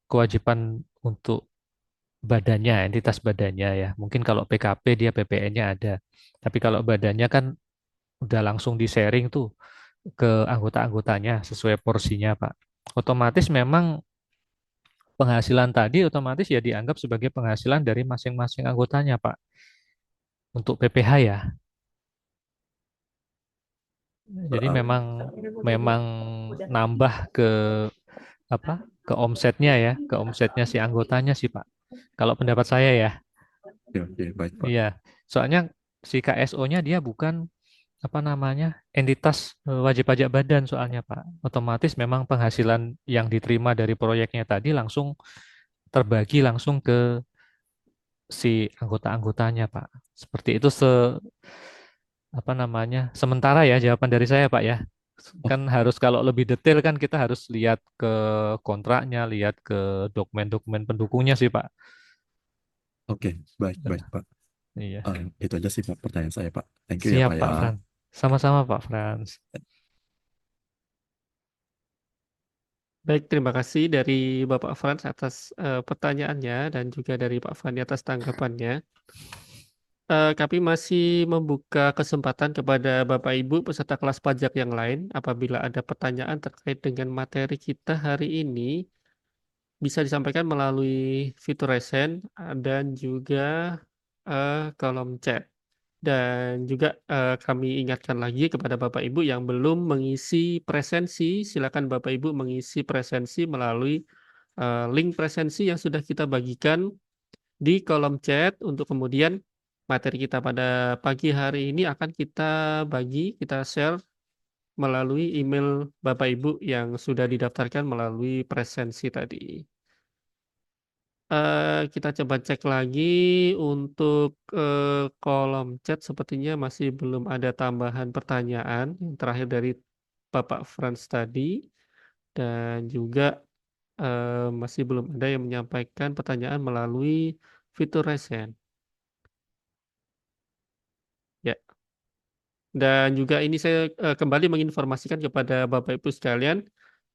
kewajiban untuk badannya, entitas badannya ya. Mungkin kalau PKP dia PPN-nya ada. Tapi kalau badannya kan udah langsung di-sharing tuh ke anggota-anggotanya sesuai porsinya, Pak. Otomatis memang penghasilan tadi otomatis ya dianggap sebagai penghasilan dari masing-masing anggotanya, Pak. Untuk PPh ya. Jadi Eh, memang memang nambah ke apa? Ke omsetnya ya, ke omsetnya si anggotanya sih, Pak. Kalau pendapat saya ya. oke, oke, baik Pak. Iya. Soalnya si KSO-nya dia bukan apa namanya entitas wajib pajak badan soalnya Pak. Otomatis memang penghasilan yang diterima dari proyeknya tadi langsung terbagi langsung ke si anggota-anggotanya Pak. Seperti itu apa namanya sementara ya jawaban dari saya Pak ya. Oh, Kan harus kalau lebih detail kan kita harus lihat ke kontraknya, lihat ke dokumen-dokumen pendukungnya sih Pak. oke, baik, baik Nah, Pak. iya. Itu aja sih Pak pertanyaan saya Pak. Thank you ya Siap Pak ya. Pak Frans. Sama-sama Pak Frans. Baik, terima kasih dari Bapak Frans atas pertanyaannya dan juga dari Pak Fani atas tanggapannya. Kami masih membuka kesempatan kepada Bapak Ibu peserta kelas pajak yang lain apabila ada pertanyaan terkait dengan materi kita hari ini bisa disampaikan melalui fitur resen dan juga kolom chat. Dan juga kami ingatkan lagi kepada Bapak Ibu yang belum mengisi presensi, silakan Bapak Ibu mengisi presensi melalui link presensi yang sudah kita bagikan di kolom chat untuk kemudian materi kita pada pagi hari ini akan kita bagi, kita share melalui email Bapak Ibu yang sudah didaftarkan melalui presensi tadi. Kita coba cek lagi untuk kolom chat sepertinya masih belum ada tambahan pertanyaan yang terakhir dari Bapak Frans tadi dan juga masih belum ada yang menyampaikan pertanyaan melalui fitur resen. Ya, dan juga ini saya kembali menginformasikan kepada Bapak Ibu sekalian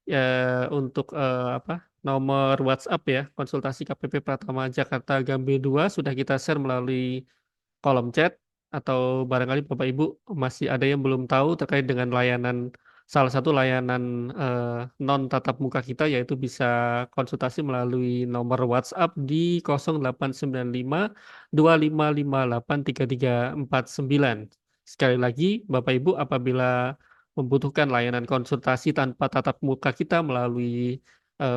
ya untuk apa nomor WhatsApp ya konsultasi KPP Pratama Jakarta Gambir 2 sudah kita share melalui kolom chat atau barangkali Bapak Ibu masih ada yang belum tahu terkait dengan layanan salah satu layanan non tatap muka kita yaitu bisa konsultasi melalui nomor WhatsApp di 0895 2558 3349. Sekali lagi Bapak Ibu apabila membutuhkan layanan konsultasi tanpa tatap muka kita melalui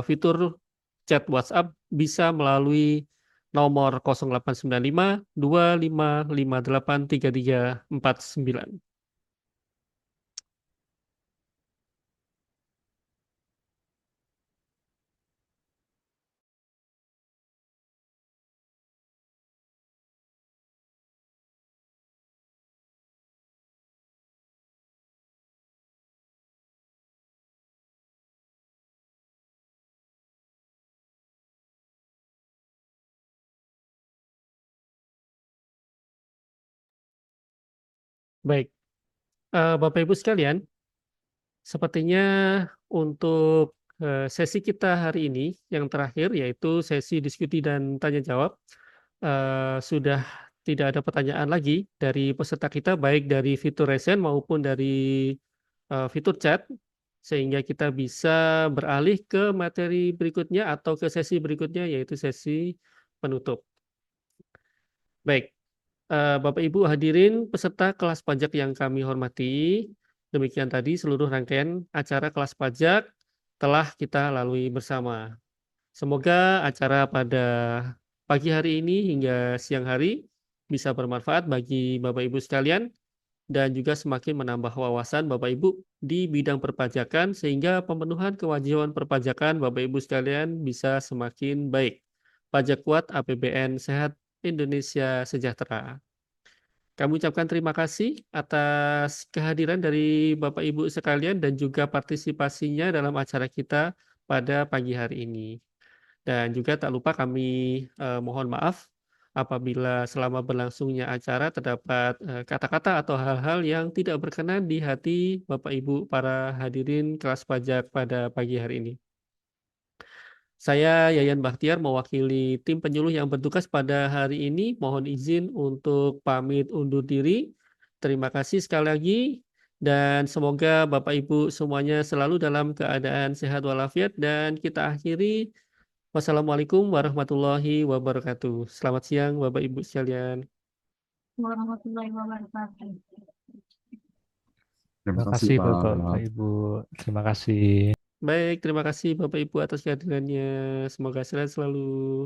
fitur chat WhatsApp bisa melalui nomor 0895 2558 3349. Baik, Bapak Ibu sekalian, sepertinya untuk sesi kita hari ini yang terakhir yaitu sesi diskusi dan tanya jawab, sudah tidak ada pertanyaan lagi dari peserta kita baik dari fitur resen maupun dari fitur chat, sehingga kita bisa beralih ke materi berikutnya atau ke sesi berikutnya yaitu sesi penutup. Baik, Bapak Ibu hadirin peserta kelas pajak yang kami hormati, demikian tadi seluruh rangkaian acara kelas pajak telah kita lalui bersama. Semoga acara pada pagi hari ini hingga siang hari bisa bermanfaat bagi Bapak Ibu sekalian dan juga semakin menambah wawasan Bapak Ibu di bidang perpajakan sehingga pemenuhan kewajiban perpajakan Bapak Ibu sekalian bisa semakin baik. Pajak kuat, APBN sehat, Indonesia sejahtera. Kami ucapkan terima kasih atas kehadiran dari Bapak Ibu sekalian dan juga partisipasinya dalam acara kita pada pagi hari ini. Dan juga tak lupa kami mohon maaf apabila selama berlangsungnya acara terdapat kata-kata atau hal-hal yang tidak berkenan di hati Bapak Ibu para hadirin kelas pajak pada pagi hari ini. Saya Yayan Bahtiar mewakili tim penyuluh yang bertugas pada hari ini. Mohon izin untuk pamit undur diri. Terima kasih sekali lagi dan semoga Bapak Ibu semuanya selalu dalam keadaan sehat walafiat dan kita akhiri. Wassalamualaikum warahmatullahi wabarakatuh. Selamat siang Bapak Ibu sekalian. Warahmatullahi wabarakatuh. Terima Terima kasih, kasih Pak. Bapak Ibu. Terima kasih. Baik, terima kasih Bapak Ibu atas kehadirannya. Semoga sehat selalu.